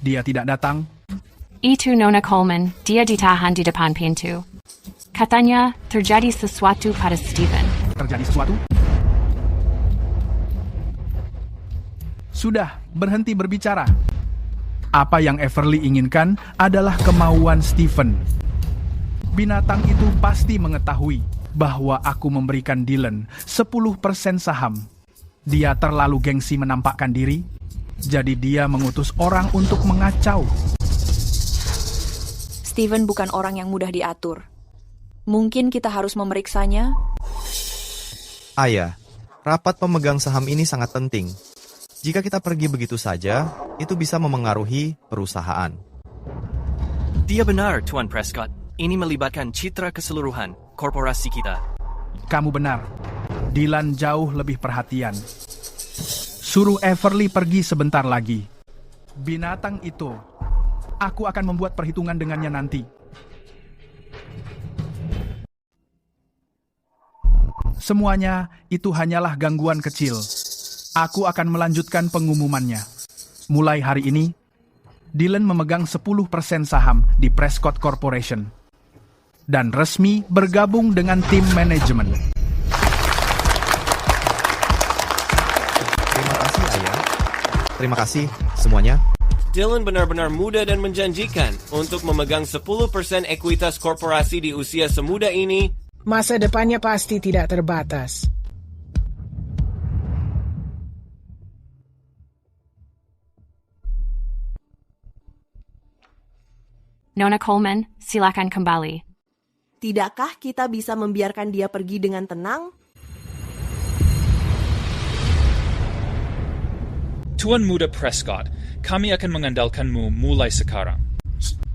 Dia tidak datang? Itu Nona Coleman, dia ditahan di depan pintu. Katanya, terjadi sesuatu pada Steven. Terjadi sesuatu? Sudah, berhenti berbicara. Apa yang Everly inginkan adalah kemauan Steven. Binatang itu pasti mengetahui bahwa aku memberikan Dylan 10% saham. Dia terlalu gengsi menampakkan diri, jadi dia mengutus orang untuk mengacau. Steven bukan orang yang mudah diatur. Mungkin kita harus memeriksanya? Ayah, rapat pemegang saham ini sangat penting. Jika kita pergi begitu saja, itu bisa memengaruhi perusahaan. Dia benar, Tuan Prescott. Ini melibatkan citra keseluruhan korporasi kita. Kamu benar. Dylan jauh lebih perhatian. Suruh Everly pergi sebentar lagi. Binatang itu, aku akan membuat perhitungan dengannya nanti. Semuanya itu hanyalah gangguan kecil. Aku akan melanjutkan pengumumannya. Mulai hari ini, Dylan memegang 10% saham di Prescott Corporation dan resmi bergabung dengan tim manajemen. Terima kasih, Ayah. Terima kasih semuanya. Dylan benar-benar muda dan menjanjikan untuk memegang 10% ekuitas korporasi di usia semuda ini. Masa depannya pasti tidak terbatas. Nona Coleman, silakan kembali. Tidakkah kita bisa membiarkan dia pergi dengan tenang? Tuan Muda Prescott, kami akan mengandalkanmu mulai sekarang.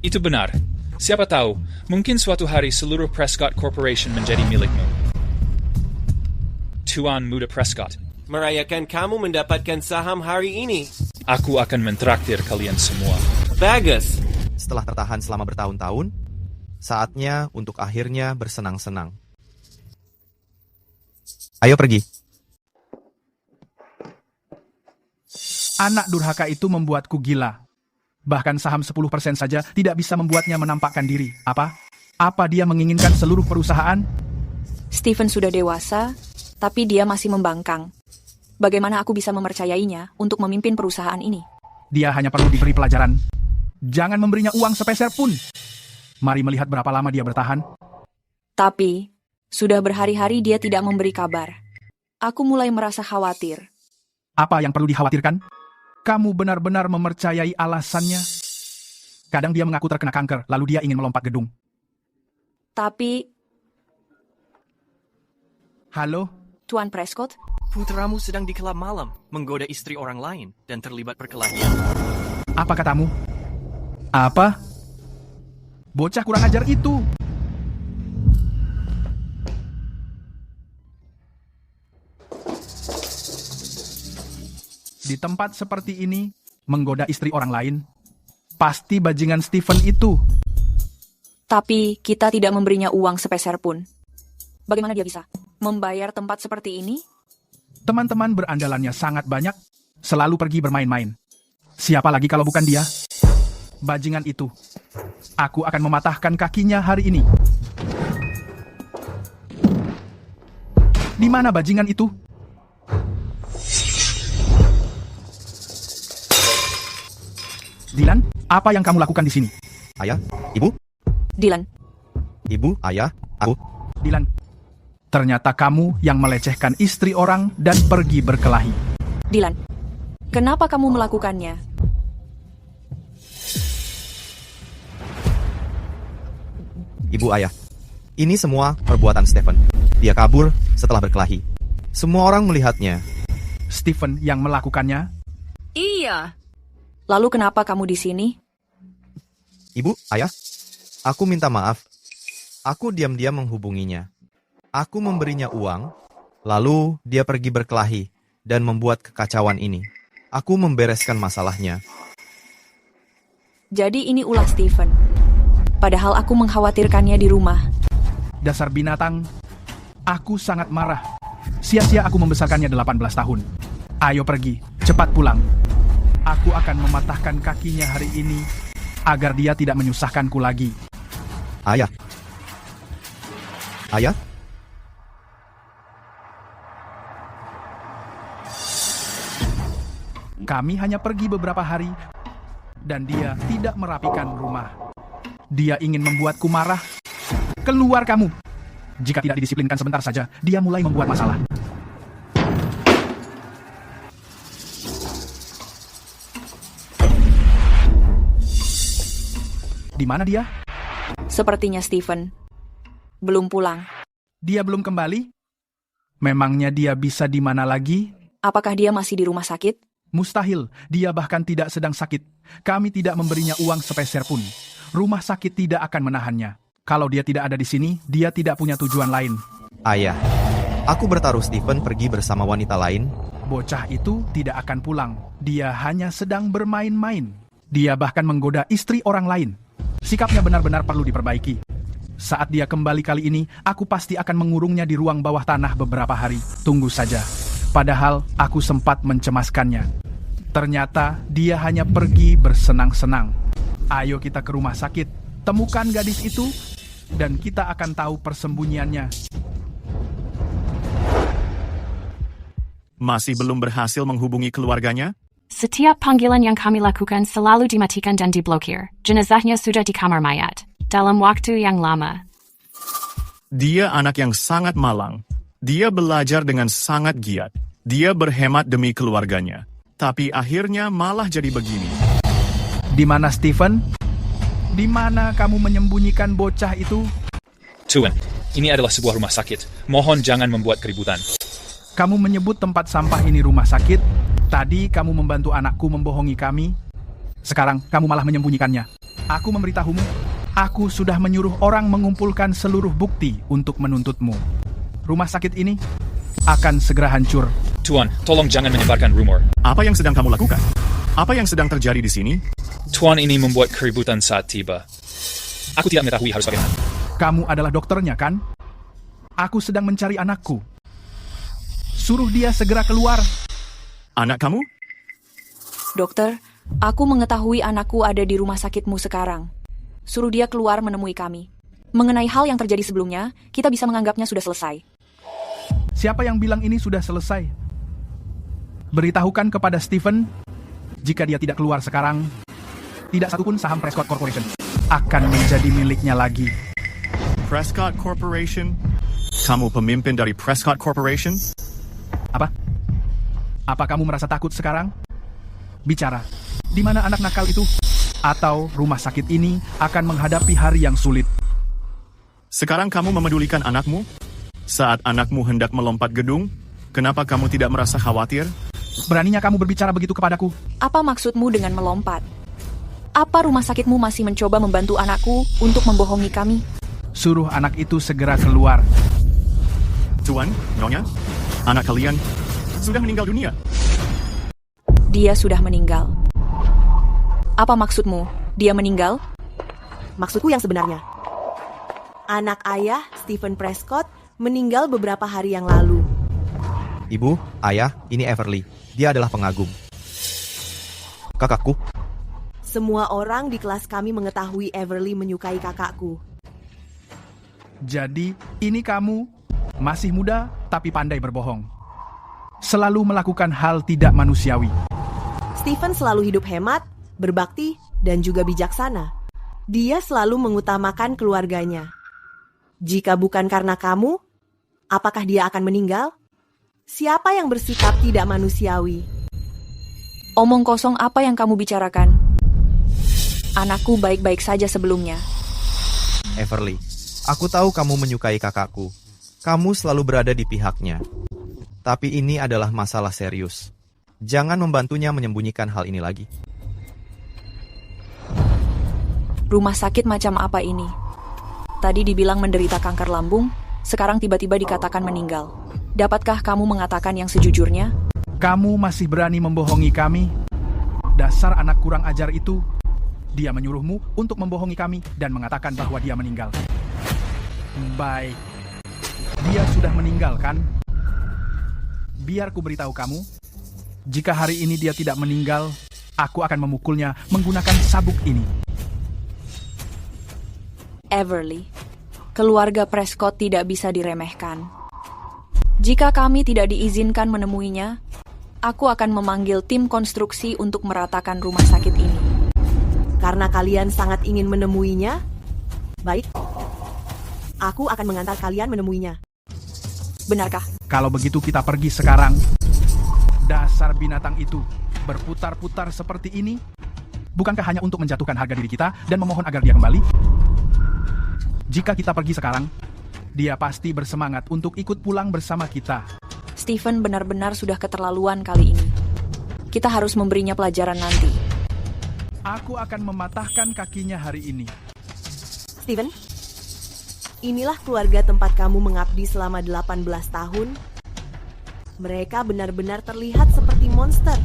Itu benar. Siapa tahu, mungkin suatu hari seluruh Prescott Corporation menjadi milikmu. Tuan Muda Prescott. Merayakan kamu mendapatkan saham hari ini. Aku akan mentraktir kalian semua. Bagus. Setelah tertahan selama bertahun-tahun, saatnya untuk akhirnya bersenang-senang. Ayo pergi. Anak durhaka itu membuatku gila. Bahkan saham 10% saja tidak bisa membuatnya menampakkan diri. Apa? Apa dia menginginkan seluruh perusahaan? Steven sudah dewasa, tapi dia masih membangkang. Bagaimana aku bisa mempercayainya untuk memimpin perusahaan ini? Dia hanya perlu diberi pelajaran. Jangan memberinya uang sepeser pun. Mari melihat berapa lama dia bertahan. Tapi, sudah berhari-hari dia tidak memberi kabar. Aku mulai merasa khawatir. Apa yang perlu dikhawatirkan? Kamu benar-benar mempercayai alasannya? Kadang dia mengaku terkena kanker, lalu dia ingin melompat gedung. Tapi... Halo? Tuan Prescott? Putramu sedang di kelab malam, menggoda istri orang lain, dan terlibat perkelahian. Apa katamu? Apa? Bocah kurang ajar itu. Di tempat seperti ini, menggoda istri orang lain, pasti bajingan Stephen itu. Tapi kita tidak memberinya uang sepeser pun. Bagaimana dia bisa membayar tempat seperti ini? Teman-teman berandalannya sangat banyak, selalu pergi bermain-main. Siapa lagi kalau bukan dia? Bajingan itu. Aku akan mematahkan kakinya hari ini. Di mana bajingan itu? Dylan, apa yang kamu lakukan di sini? Ayah, ibu? Dylan. Ibu, ayah, aku. Dylan, ternyata kamu yang melecehkan istri orang dan pergi berkelahi. Dylan, kenapa kamu melakukannya? Ibu, ayah. Ini semua perbuatan Stephen. Dia kabur setelah berkelahi. Semua orang melihatnya. Stephen yang melakukannya? Iya. Lalu kenapa kamu di sini? Ibu, ayah, aku minta maaf. Aku diam-diam menghubunginya. Aku memberinya uang, lalu dia pergi berkelahi dan membuat kekacauan ini. Aku membereskan masalahnya. Jadi ini ulah Stephen. Padahal aku mengkhawatirkannya di rumah. Dasar binatang. Aku sangat marah. Sia-sia aku membesarkannya 18 tahun. Ayo pergi, cepat pulang. Aku akan mematahkan kakinya hari ini agar dia tidak menyusahkanku lagi. Ayah. Ayah? Kami hanya pergi beberapa hari dan dia tidak merapikan rumah. Dia ingin membuatku marah. Keluar kamu. Jika tidak didisiplinkan sebentar saja, dia mulai membuat masalah. Di mana dia? Sepertinya Stephen belum pulang. Dia belum kembali? Memangnya dia bisa di mana lagi? Apakah dia masih di rumah sakit? Mustahil, dia bahkan tidak sedang sakit. Kami tidak memberinya uang sepeser pun. Rumah sakit tidak akan menahannya. Kalau dia tidak ada di sini, dia tidak punya tujuan lain. Ayah, aku bertaruh Stephen pergi bersama wanita lain. Bocah itu tidak akan pulang. Dia hanya sedang bermain-main. Dia bahkan menggoda istri orang lain. Sikapnya benar-benar perlu diperbaiki. Saat dia kembali kali ini, aku pasti akan mengurungnya di ruang bawah tanah beberapa hari. Tunggu saja. Padahal aku sempat mencemaskannya. Ternyata dia hanya pergi bersenang-senang. Ayo kita ke rumah sakit. Temukan gadis itu, dan kita akan tahu persembunyiannya. Masih belum berhasil menghubungi keluarganya? Setiap panggilan yang kami lakukan selalu dimatikan dan diblokir. Jenazahnya sudah di kamar mayat. Dalam waktu yang lama. Dia anak yang sangat malang. Dia belajar dengan sangat giat. Dia berhemat demi keluarganya. Tapi akhirnya malah jadi begini. Di mana Stephen? Di mana kamu menyembunyikan bocah itu? Tuan, ini adalah sebuah rumah sakit. Mohon jangan membuat keributan. Kamu menyebut tempat sampah ini rumah sakit. Tadi kamu membantu anakku membohongi kami. Sekarang kamu malah menyembunyikannya. Aku memberitahumu. Aku sudah menyuruh orang mengumpulkan seluruh bukti untuk menuntutmu. Rumah sakit ini akan segera hancur. Tuan, tolong jangan menyebarkan rumor. Apa yang sedang kamu lakukan? Apa yang sedang terjadi di sini? Tuan ini membuat keributan saat tiba. Aku tidak mengetahui harus bagaimana. Kamu adalah dokternya, kan? Aku sedang mencari anakku. Suruh dia segera keluar. Anak kamu? Dokter, aku mengetahui anakku ada di rumah sakitmu sekarang. Suruh dia keluar menemui kami. Mengenai hal yang terjadi sebelumnya, kita bisa menganggapnya sudah selesai. Siapa yang bilang ini sudah selesai? Beritahukan kepada Stephen, jika dia tidak keluar sekarang, tidak satupun saham Prescott Corporation akan menjadi miliknya lagi. Prescott Corporation? Kamu pemimpin dari Prescott Corporation? Apa? Apa kamu merasa takut sekarang? Bicara, di mana anak nakal itu? Atau rumah sakit ini akan menghadapi hari yang sulit? Sekarang kamu memedulikan anakmu? Saat anakmu hendak melompat gedung, kenapa kamu tidak merasa khawatir? Beraninya kamu berbicara begitu kepadaku? Apa maksudmu dengan melompat? Apa rumah sakitmu masih mencoba membantu anakku untuk membohongi kami? Suruh anak itu segera keluar. Tuan, Nyonya, anak kalian sudah meninggal dunia. Dia sudah meninggal. Apa maksudmu? Dia meninggal? Maksudku yang sebenarnya. Anak ayah, Stephen Prescott, meninggal beberapa hari yang lalu. Ibu, ayah, ini Everly. Dia adalah pengagum. Kakakku. Semua orang di kelas kami mengetahui Everly menyukai kakakku. Jadi, ini kamu masih muda tapi pandai berbohong. Selalu melakukan hal tidak manusiawi. Stephen selalu hidup hemat, berbakti, dan juga bijaksana. Dia selalu mengutamakan keluarganya. Jika bukan karena kamu, apakah dia akan meninggal? Siapa yang bersikap tidak manusiawi? Omong kosong apa yang kamu bicarakan? Anakku baik-baik saja sebelumnya. Everly, aku tahu kamu menyukai kakakku. Kamu selalu berada di pihaknya. Tapi ini adalah masalah serius. Jangan membantunya menyembunyikan hal ini lagi. Rumah sakit macam apa ini? Tadi dibilang menderita kanker lambung, sekarang tiba-tiba dikatakan meninggal. Dapatkah kamu mengatakan yang sejujurnya? Kamu masih berani membohongi kami? Dasar anak kurang ajar itu. Dia menyuruhmu untuk membohongi kami dan mengatakan bahwa dia meninggal. Baik. Dia sudah meninggal, kan? Biar ku beritahu kamu, jika hari ini dia tidak meninggal, aku akan memukulnya menggunakan sabuk ini. Everly, keluarga Prescott tidak bisa diremehkan. Jika kami tidak diizinkan menemuinya, aku akan memanggil tim konstruksi untuk meratakan rumah sakit ini. Karena kalian sangat ingin menemuinya? Baik, aku akan mengantar kalian menemuinya. Benarkah? Kalau begitu kita pergi sekarang. Dasar binatang itu berputar-putar seperti ini. Bukankah hanya untuk menjatuhkan harga diri kita dan memohon agar dia kembali? Jika kita pergi sekarang, dia pasti bersemangat untuk ikut pulang bersama kita. Stephen benar-benar sudah keterlaluan kali ini. Kita harus memberinya pelajaran nanti. Aku akan mematahkan kakinya hari ini. Stephen, inilah keluarga tempat kamu mengabdi selama 18 tahun. Mereka benar-benar terlihat seperti monster.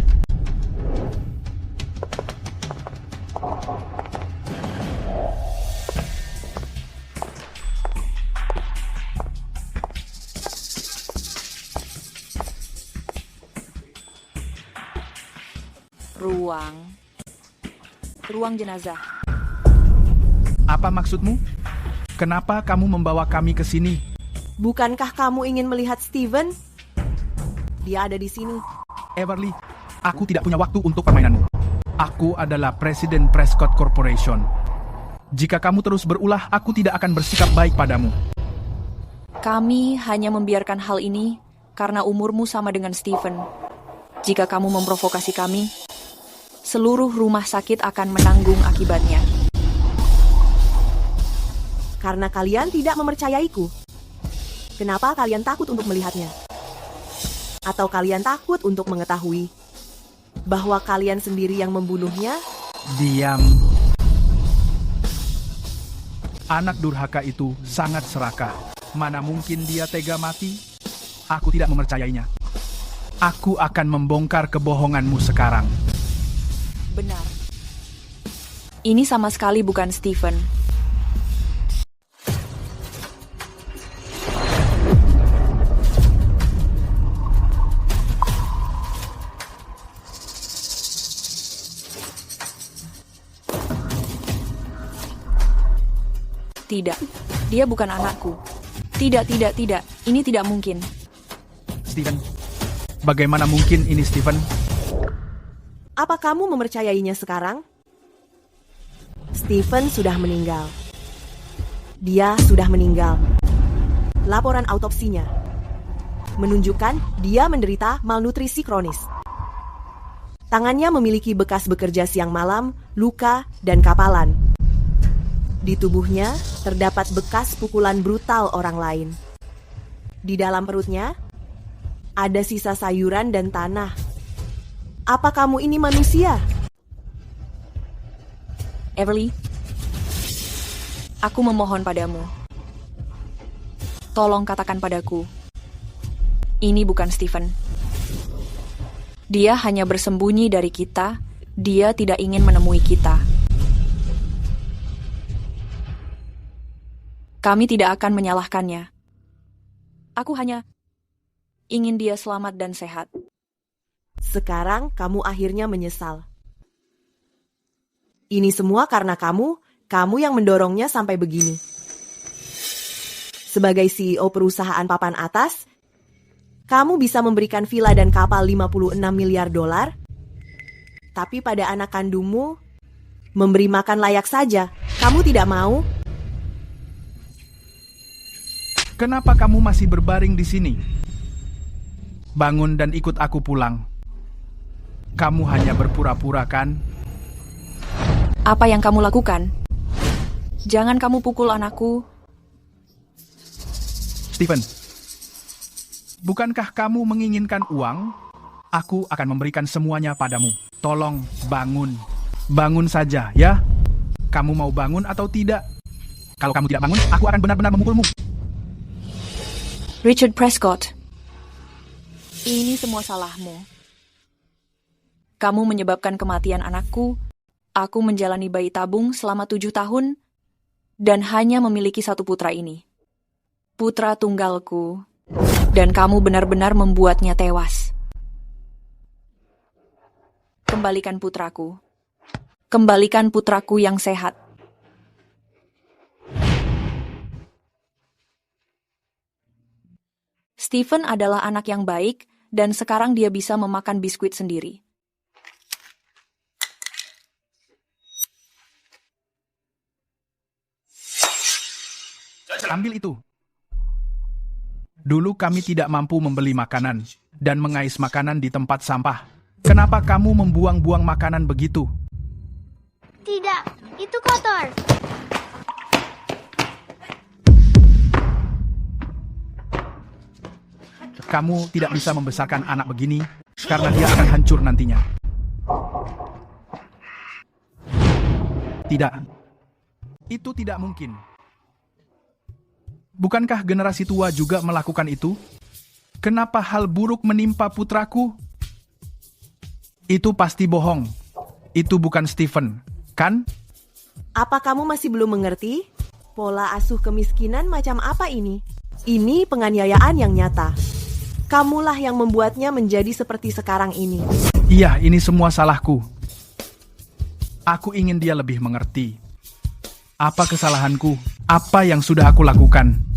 Ruang jenazah. Apa maksudmu? Kenapa kamu membawa kami ke sini? Bukankah kamu ingin melihat Stephen? Dia ada di sini. Everly, aku tidak punya waktu untuk permainanmu. Aku adalah Presiden Prescott Corporation. Jika kamu terus berulah, aku tidak akan bersikap baik padamu. Kami hanya membiarkan hal ini karena umurmu sama dengan Stephen. Jika kamu memprovokasi kami, seluruh rumah sakit akan menanggung akibatnya. Karena kalian tidak mempercayaiku. Kenapa kalian takut untuk melihatnya? Atau kalian takut untuk mengetahui bahwa kalian sendiri yang membunuhnya? Diam. Anak durhaka itu sangat serakah. Mana mungkin dia tega mati? Aku tidak mempercayainya. Aku akan membongkar kebohonganmu sekarang. Benar. Ini sama sekali bukan Stephen. Tidak, dia bukan anakku. Tidak. Ini tidak mungkin. Stephen, bagaimana mungkin ini Stephen? Apa kamu mempercayainya sekarang? Stephen sudah meninggal. Dia sudah meninggal. Laporan autopsinya menunjukkan dia menderita malnutrisi kronis. Tangannya memiliki bekas bekerja siang malam, luka, dan kapalan. Di tubuhnya terdapat bekas pukulan brutal orang lain. Di dalam perutnya ada sisa sayuran dan tanah. Apa kamu ini manusia? Everly, aku memohon padamu. Tolong katakan padaku, ini bukan Stephen. Dia hanya bersembunyi dari kita. Dia tidak ingin menemui kita. Kami tidak akan menyalahkannya. Aku hanya ingin dia selamat dan sehat. Sekarang kamu akhirnya menyesal. Ini semua karena kamu yang mendorongnya sampai begini. Sebagai CEO perusahaan papan atas, kamu bisa memberikan villa dan kapal 56 miliar dolar, tapi pada anak kandungmu, memberi makan layak saja. Kamu tidak mau? Kenapa kamu masih berbaring di sini? Bangun dan ikut aku pulang. Kamu hanya berpura-pura, kan? Apa yang kamu lakukan? Jangan kamu pukul anakku. Stephen, bukankah kamu menginginkan uang? Aku akan memberikan semuanya padamu. Tolong bangun. Bangun saja, ya. Kamu mau bangun atau tidak? Kalau kamu tidak bangun, aku akan benar-benar memukulmu. Richard Prescott, ini semua salahmu. Kamu menyebabkan kematian anakku. Aku menjalani bayi tabung selama 7 tahun dan hanya memiliki 1 putra ini. Putra tunggalku. Dan kamu benar-benar membuatnya tewas. Kembalikan putraku. Kembalikan putraku yang sehat. Stephen adalah anak yang baik, dan sekarang dia bisa memakan biskuit sendiri. Ambil itu. Dulu kami tidak mampu membeli makanan dan mengais makanan di tempat sampah. Kenapa kamu membuang-buang makanan begitu? Tidak, itu kotor. Kamu tidak bisa membesarkan anak begini karena dia akan hancur nantinya. Tidak. Itu tidak mungkin. Bukankah generasi tua juga melakukan itu? Kenapa hal buruk menimpa putraku? Itu pasti bohong. Itu bukan Stephen, kan? Apa kamu masih belum mengerti? Pola asuh kemiskinan macam apa ini? Ini penganiayaan yang nyata. Kamulah yang membuatnya menjadi seperti sekarang ini. Iya, ini semua salahku. Aku ingin dia lebih mengerti. Apa kesalahanku? Apa yang sudah aku lakukan?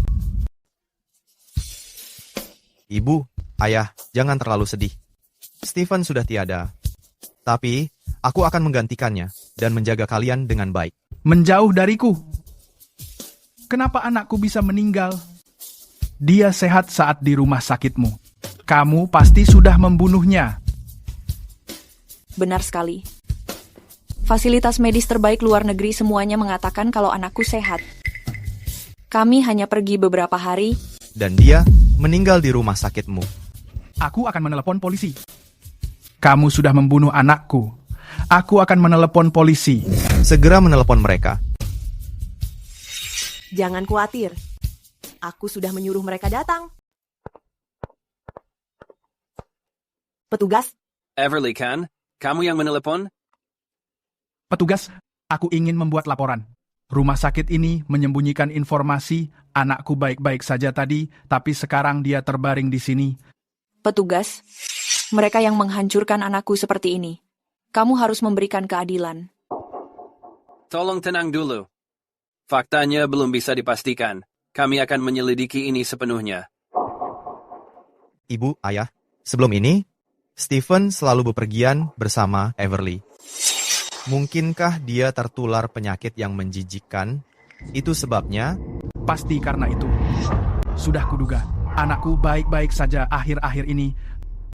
Ibu, ayah, jangan terlalu sedih. Stephen sudah tiada. Tapi, aku akan menggantikannya dan menjaga kalian dengan baik. Menjauh dariku. Kenapa anakku bisa meninggal? Dia sehat saat di rumah sakitmu. Kamu pasti sudah membunuhnya. Benar sekali. Fasilitas medis terbaik luar negeri semuanya mengatakan kalau anakku sehat. Kami hanya pergi beberapa hari. Dan dia meninggal di rumah sakitmu. Aku akan menelepon polisi. Kamu sudah membunuh anakku. Aku akan menelepon polisi. Segera menelepon mereka. Jangan khawatir. Aku sudah menyuruh mereka datang. Petugas. Everly, kan? Kamu yang menelepon? Petugas, aku ingin membuat laporan. Rumah sakit ini menyembunyikan informasi anakku baik-baik saja tadi, tapi sekarang dia terbaring di sini. Petugas, mereka yang menghancurkan anakku seperti ini. Kamu harus memberikan keadilan. Tolong tenang dulu. Faktanya belum bisa dipastikan. Kami akan menyelidiki ini sepenuhnya. Ibu, ayah, sebelum ini, Stephen selalu bepergian bersama Everly. Mungkinkah dia tertular penyakit yang menjijikkan Itu sebabnya... Pasti karena itu. Sudah kuduga, anakku baik-baik saja akhir-akhir ini,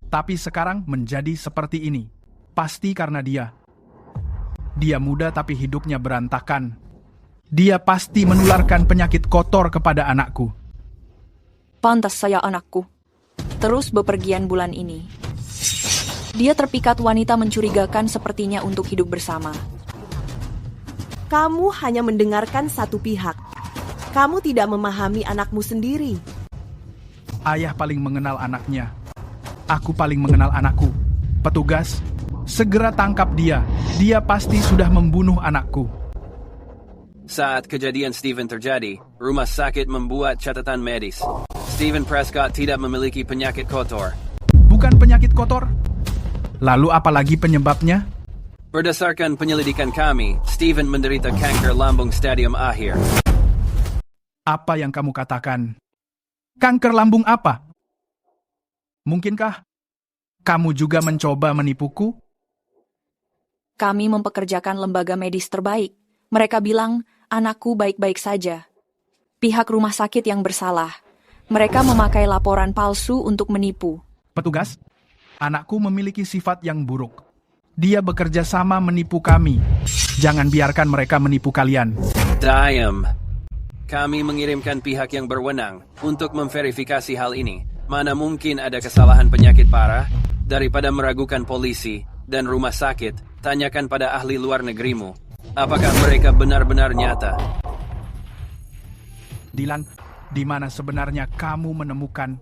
tapi sekarang menjadi seperti ini. Pasti karena dia. Dia muda tapi hidupnya berantakan. Dia pasti menularkan penyakit kotor kepada anakku. Pantas saya anakku. Terus bepergian bulan ini. Dia terpikat wanita mencurigakan sepertinya untuk hidup bersama. Kamu hanya mendengarkan satu pihak. Kamu tidak memahami anakmu sendiri. Ayah paling mengenal anaknya. Aku paling mengenal anakku. Petugas, segera tangkap dia. Dia pasti sudah membunuh anakku. Saat kejadian Stephen terjadi, rumah sakit membuat catatan medis. Stephen Prescott tidak memiliki penyakit kotor. Bukan penyakit kotor? Lalu apalagi penyebabnya? Berdasarkan penyelidikan kami, Stephen menderita kanker lambung stadium akhir. Apa yang kamu katakan? Kanker lambung apa? Mungkinkah kamu juga mencoba menipuku? Kami mempekerjakan lembaga medis terbaik. Mereka bilang, anakku baik-baik saja. Pihak rumah sakit yang bersalah. Mereka memakai laporan palsu untuk menipu. Petugas, anakku memiliki sifat yang buruk. Dia bekerja sama menipu kami. Jangan biarkan mereka menipu kalian. Diam. Kami mengirimkan pihak yang berwenang untuk memverifikasi hal ini. Mana mungkin ada kesalahan penyakit parah? Daripada meragukan polisi dan rumah sakit, tanyakan pada ahli luar negerimu. Apakah mereka benar-benar nyata? Dylan, di mana sebenarnya kamu menemukan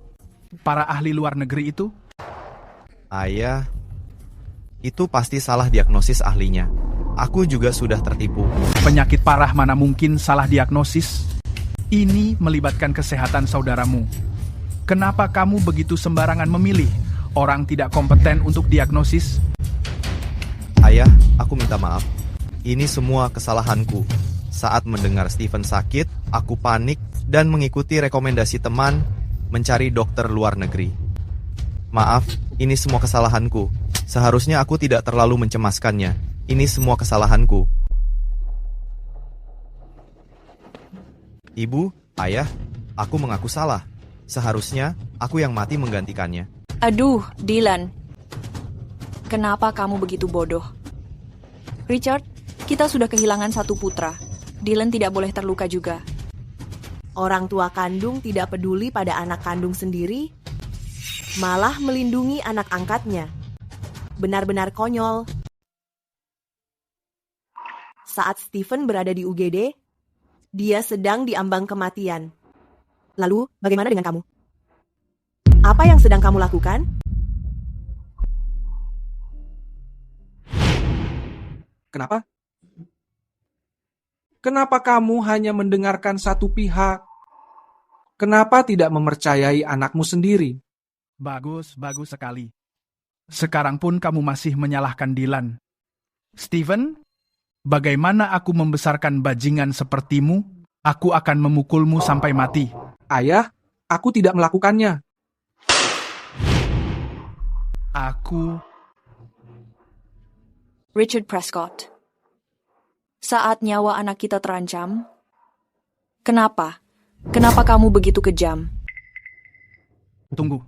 para ahli luar negeri itu? Ayah, itu pasti salah diagnosis ahlinya. Aku juga sudah tertipu. Penyakit parah mana mungkin salah diagnosis? Ini melibatkan kesehatan saudaramu. Kenapa kamu begitu sembarangan memilih orang tidak kompeten untuk diagnosis? Ayah, aku minta maaf. Ini semua kesalahanku. Saat mendengar Stephen sakit, aku panik dan mengikuti rekomendasi teman mencari dokter luar negeri. Maaf, ini semua kesalahanku. Seharusnya aku tidak terlalu mencemaskannya. Ini semua kesalahanku. Ibu, ayah, aku mengaku salah. Seharusnya aku yang mati menggantikannya. Aduh, Dylan. Kenapa kamu begitu bodoh? Richard, kita sudah kehilangan satu putra. Dylan tidak boleh terluka juga. Orang tua kandung tidak peduli pada anak kandung sendiri, malah melindungi anak angkatnya. Benar-benar konyol. Saat Stephen berada di UGD, dia sedang diambang kematian. Lalu, bagaimana dengan kamu? Apa yang sedang kamu lakukan? Kenapa? Kenapa kamu hanya mendengarkan satu pihak? Kenapa tidak mempercayai anakmu sendiri? Bagus sekali. Sekarang pun kamu masih menyalahkan Dylan. Stephen, bagaimana aku membesarkan bajingan sepertimu? Aku akan memukulmu sampai mati. Ayah, aku tidak melakukannya. Richard Prescott. Saat nyawa anak kita terancam, kenapa? Kenapa kamu begitu kejam? Tunggu.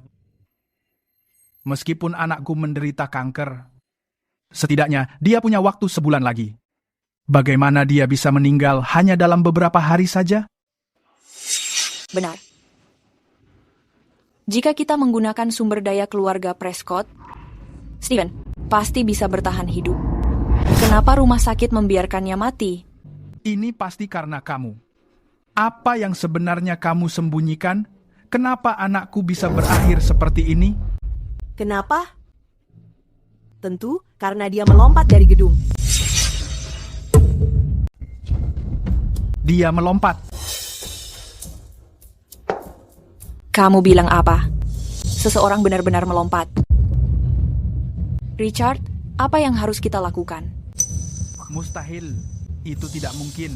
Meskipun anakku menderita kanker, setidaknya dia punya waktu sebulan lagi. Bagaimana dia bisa meninggal hanya dalam beberapa hari saja? Benar. Jika kita menggunakan sumber daya keluarga Prescott, Stephen pasti bisa bertahan hidup. Kenapa rumah sakit membiarkannya mati? Ini pasti karena kamu. Apa yang sebenarnya kamu sembunyikan? Kenapa anakku bisa berakhir seperti ini? Kenapa? Tentu karena dia melompat dari gedung. Dia melompat. Kamu bilang apa? Seseorang benar-benar melompat. Richard, apa yang harus kita lakukan? Mustahil. Itu tidak mungkin.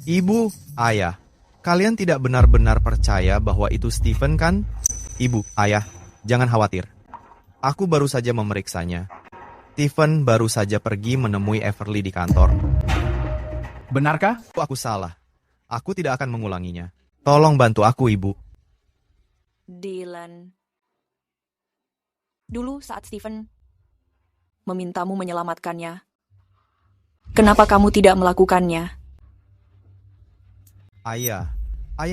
Ibu, ayah, kalian tidak benar-benar percaya bahwa itu Stephen kan? Ibu, ayah, jangan khawatir. Aku baru saja memeriksanya. Stephen baru saja pergi menemui Everly di kantor. Benarkah? Aku salah. Aku tidak akan mengulanginya. Tolong bantu aku, Ibu. Dylan. Dulu saat Stephen memintamu menyelamatkannya, kenapa kamu tidak melakukannya? Ayah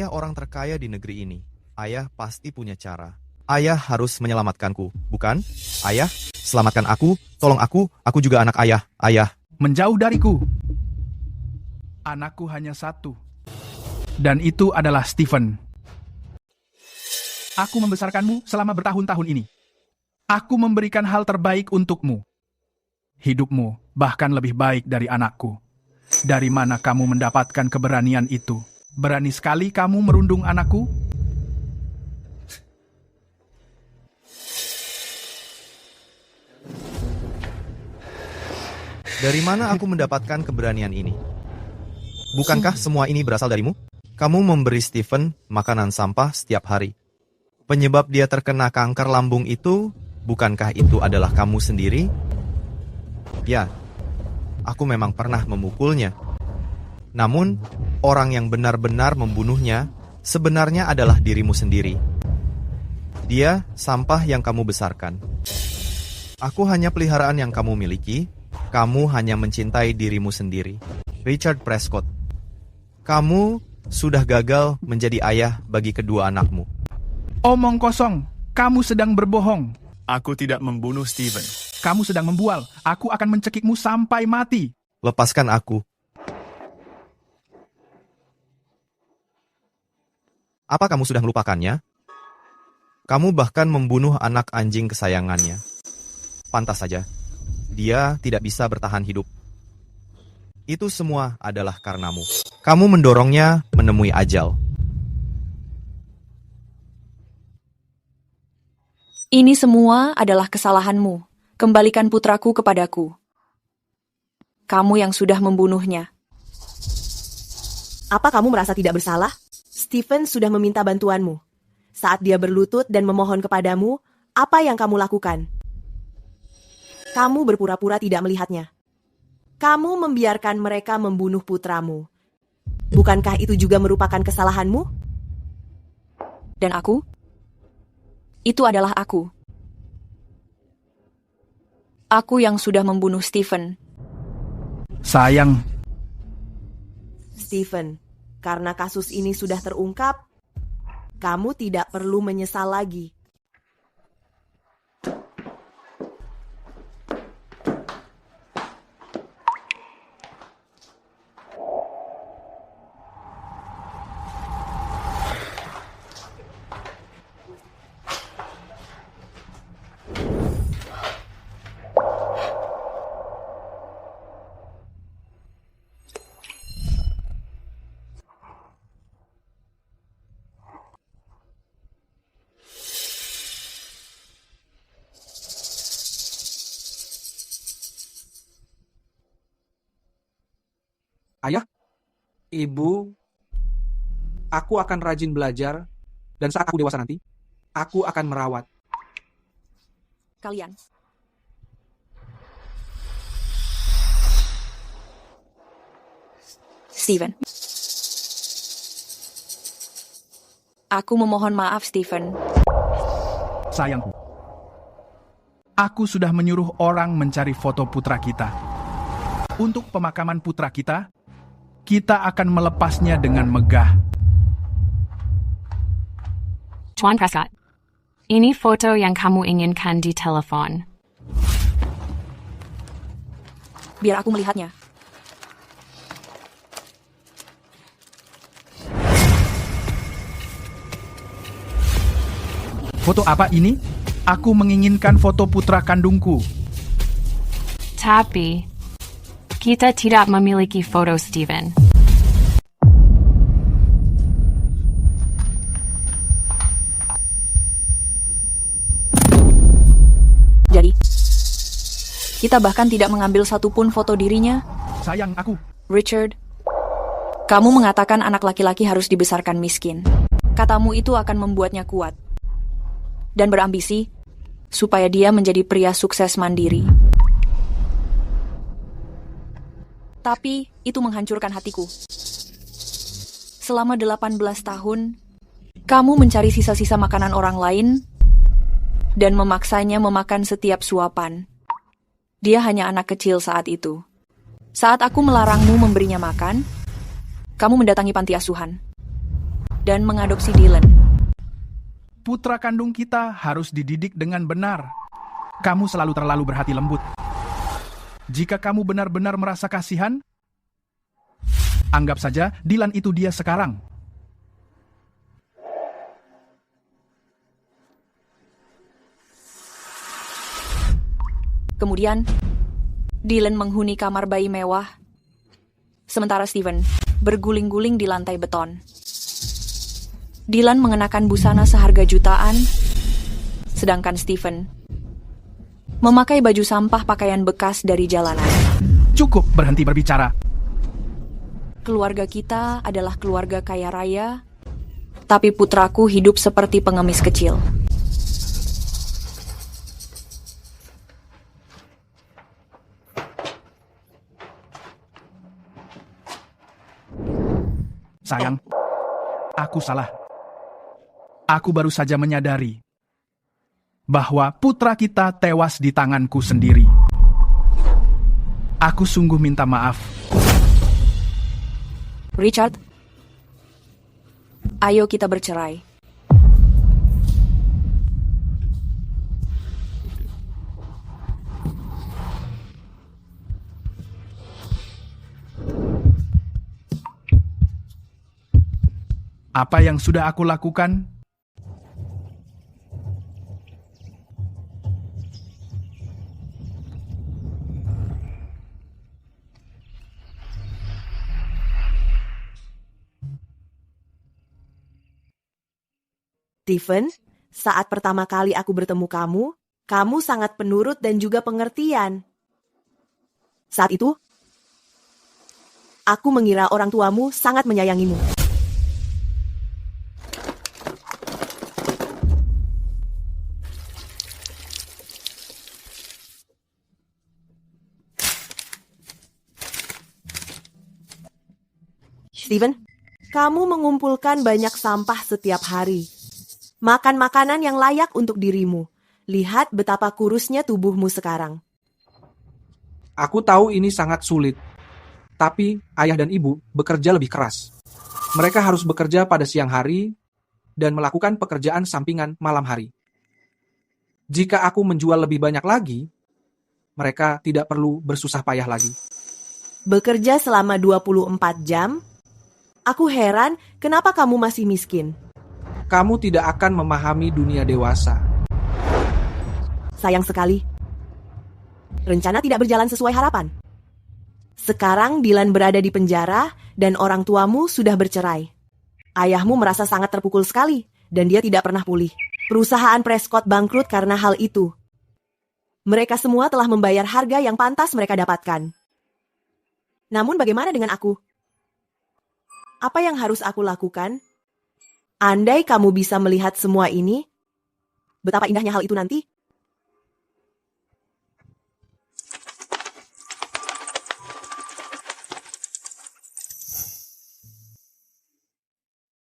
orang terkaya di negeri ini. Ayah pasti punya cara. Ayah harus menyelamatkanku, bukan? Ayah, selamatkan aku, tolong aku juga anak ayah. Ayah. Menjauh dariku. Anakku hanya satu. Dan itu adalah Stephen. Aku membesarkanmu selama bertahun-tahun ini. Aku memberikan hal terbaik untukmu. Hidupmu bahkan lebih baik dari anakku. Dari mana kamu mendapatkan keberanian itu? Berani sekali kamu merundung anakku? Dari mana aku mendapatkan keberanian ini? Bukankah semua ini berasal darimu? Kamu memberi Stephen makanan sampah setiap hari. Penyebab dia terkena kanker lambung itu, bukankah itu adalah kamu sendiri? Ya, aku memang pernah memukulnya. Namun, orang yang benar-benar membunuhnya sebenarnya adalah dirimu sendiri. Dia sampah yang kamu besarkan. Aku hanya peliharaan yang kamu miliki. Kamu hanya mencintai dirimu sendiri. Richard Prescott, kamu sudah gagal menjadi ayah bagi kedua anakmu. Omong kosong, kamu sedang berbohong. Aku tidak membunuh Stephen. Kamu sedang membual, aku akan mencekikmu sampai mati. Lepaskan aku. Apa kamu sudah melupakannya? Kamu bahkan membunuh anak anjing kesayangannya. Pantas saja. Dia tidak bisa bertahan hidup. Itu semua adalah karenamu. Kamu mendorongnya menemui ajal. Ini semua adalah kesalahanmu. Kembalikan putraku kepadaku. Kamu yang sudah membunuhnya. Apa kamu merasa tidak bersalah? Stephen sudah meminta bantuanmu. Saat dia berlutut dan memohon kepadamu, apa yang kamu lakukan? Kamu berpura-pura tidak melihatnya. Kamu membiarkan mereka membunuh putramu. Bukankah itu juga merupakan kesalahanmu? Dan aku? Itu adalah aku. Aku yang sudah membunuh Stephen. Sayang. Stephen, karena kasus ini sudah terungkap, kamu tidak perlu menyesal lagi. Ayah, Ibu, aku akan rajin belajar, dan saat aku dewasa nanti, aku akan merawat. Kalian. Stephen. Aku memohon maaf, Stephen. Sayangku. Aku sudah menyuruh orang mencari foto putra kita. Untuk pemakaman putra kita akan melepasnya dengan megah. Tuan Prescott, ini foto yang kamu inginkan di telepon. Biar aku melihatnya. Foto apa ini? Aku menginginkan foto putra kandungku. Tapi, kita tidak memiliki foto Stephen. Jadi, kita bahkan tidak mengambil satupun foto dirinya. Sayang aku. Richard, kamu mengatakan anak laki-laki harus dibesarkan miskin. Katamu itu akan membuatnya kuat dan berambisi supaya dia menjadi pria sukses mandiri. Tapi itu menghancurkan hatiku. Selama 18 tahun, kamu mencari sisa-sisa makanan orang lain dan memaksanya memakan setiap suapan. Dia hanya anak kecil saat itu. Saat aku melarangmu memberinya makan, kamu mendatangi panti asuhan dan mengadopsi Dylan. Putra kandung kita harus dididik dengan benar. Kamu selalu terlalu berhati lembut. Jika kamu benar-benar merasa kasihan, anggap saja Dylan itu dia sekarang. Kemudian, Dylan menghuni kamar bayi mewah, sementara Steven berguling-guling di lantai beton. Dylan mengenakan busana seharga jutaan, sedangkan Steven memakai baju sampah pakaian bekas dari jalanan. Cukup berhenti berbicara. Keluarga kita adalah keluarga kaya raya, tapi putraku hidup seperti pengemis kecil. Sayang, aku salah. Aku baru saja menyadari bahwa putra kita tewas di tanganku sendiri. Aku sungguh minta maaf. Richard, ayo kita bercerai. Apa yang sudah aku lakukan? Steven, saat pertama kali aku bertemu kamu sangat penurut dan juga pengertian. Saat itu, aku mengira orang tuamu sangat menyayangimu. Steven, kamu mengumpulkan banyak sampah setiap hari. Makan makanan yang layak untuk dirimu. Lihat betapa kurusnya tubuhmu sekarang. Aku tahu ini sangat sulit, tapi ayah dan ibu bekerja lebih keras. Mereka harus bekerja pada siang hari dan melakukan pekerjaan sampingan malam hari. Jika aku menjual lebih banyak lagi, mereka tidak perlu bersusah payah lagi. Bekerja selama 24 jam? Aku heran kenapa kamu masih miskin. Kamu tidak akan memahami dunia dewasa. Sayang sekali. Rencana tidak berjalan sesuai harapan. Sekarang Dylan berada di penjara dan orang tuamu sudah bercerai. Ayahmu merasa sangat terpukul sekali dan dia tidak pernah pulih. Perusahaan Prescott bangkrut karena hal itu. Mereka semua telah membayar harga yang pantas mereka dapatkan. Namun bagaimana dengan aku? Apa yang harus aku lakukan? Andai kamu bisa melihat semua ini, betapa indahnya hal itu nanti.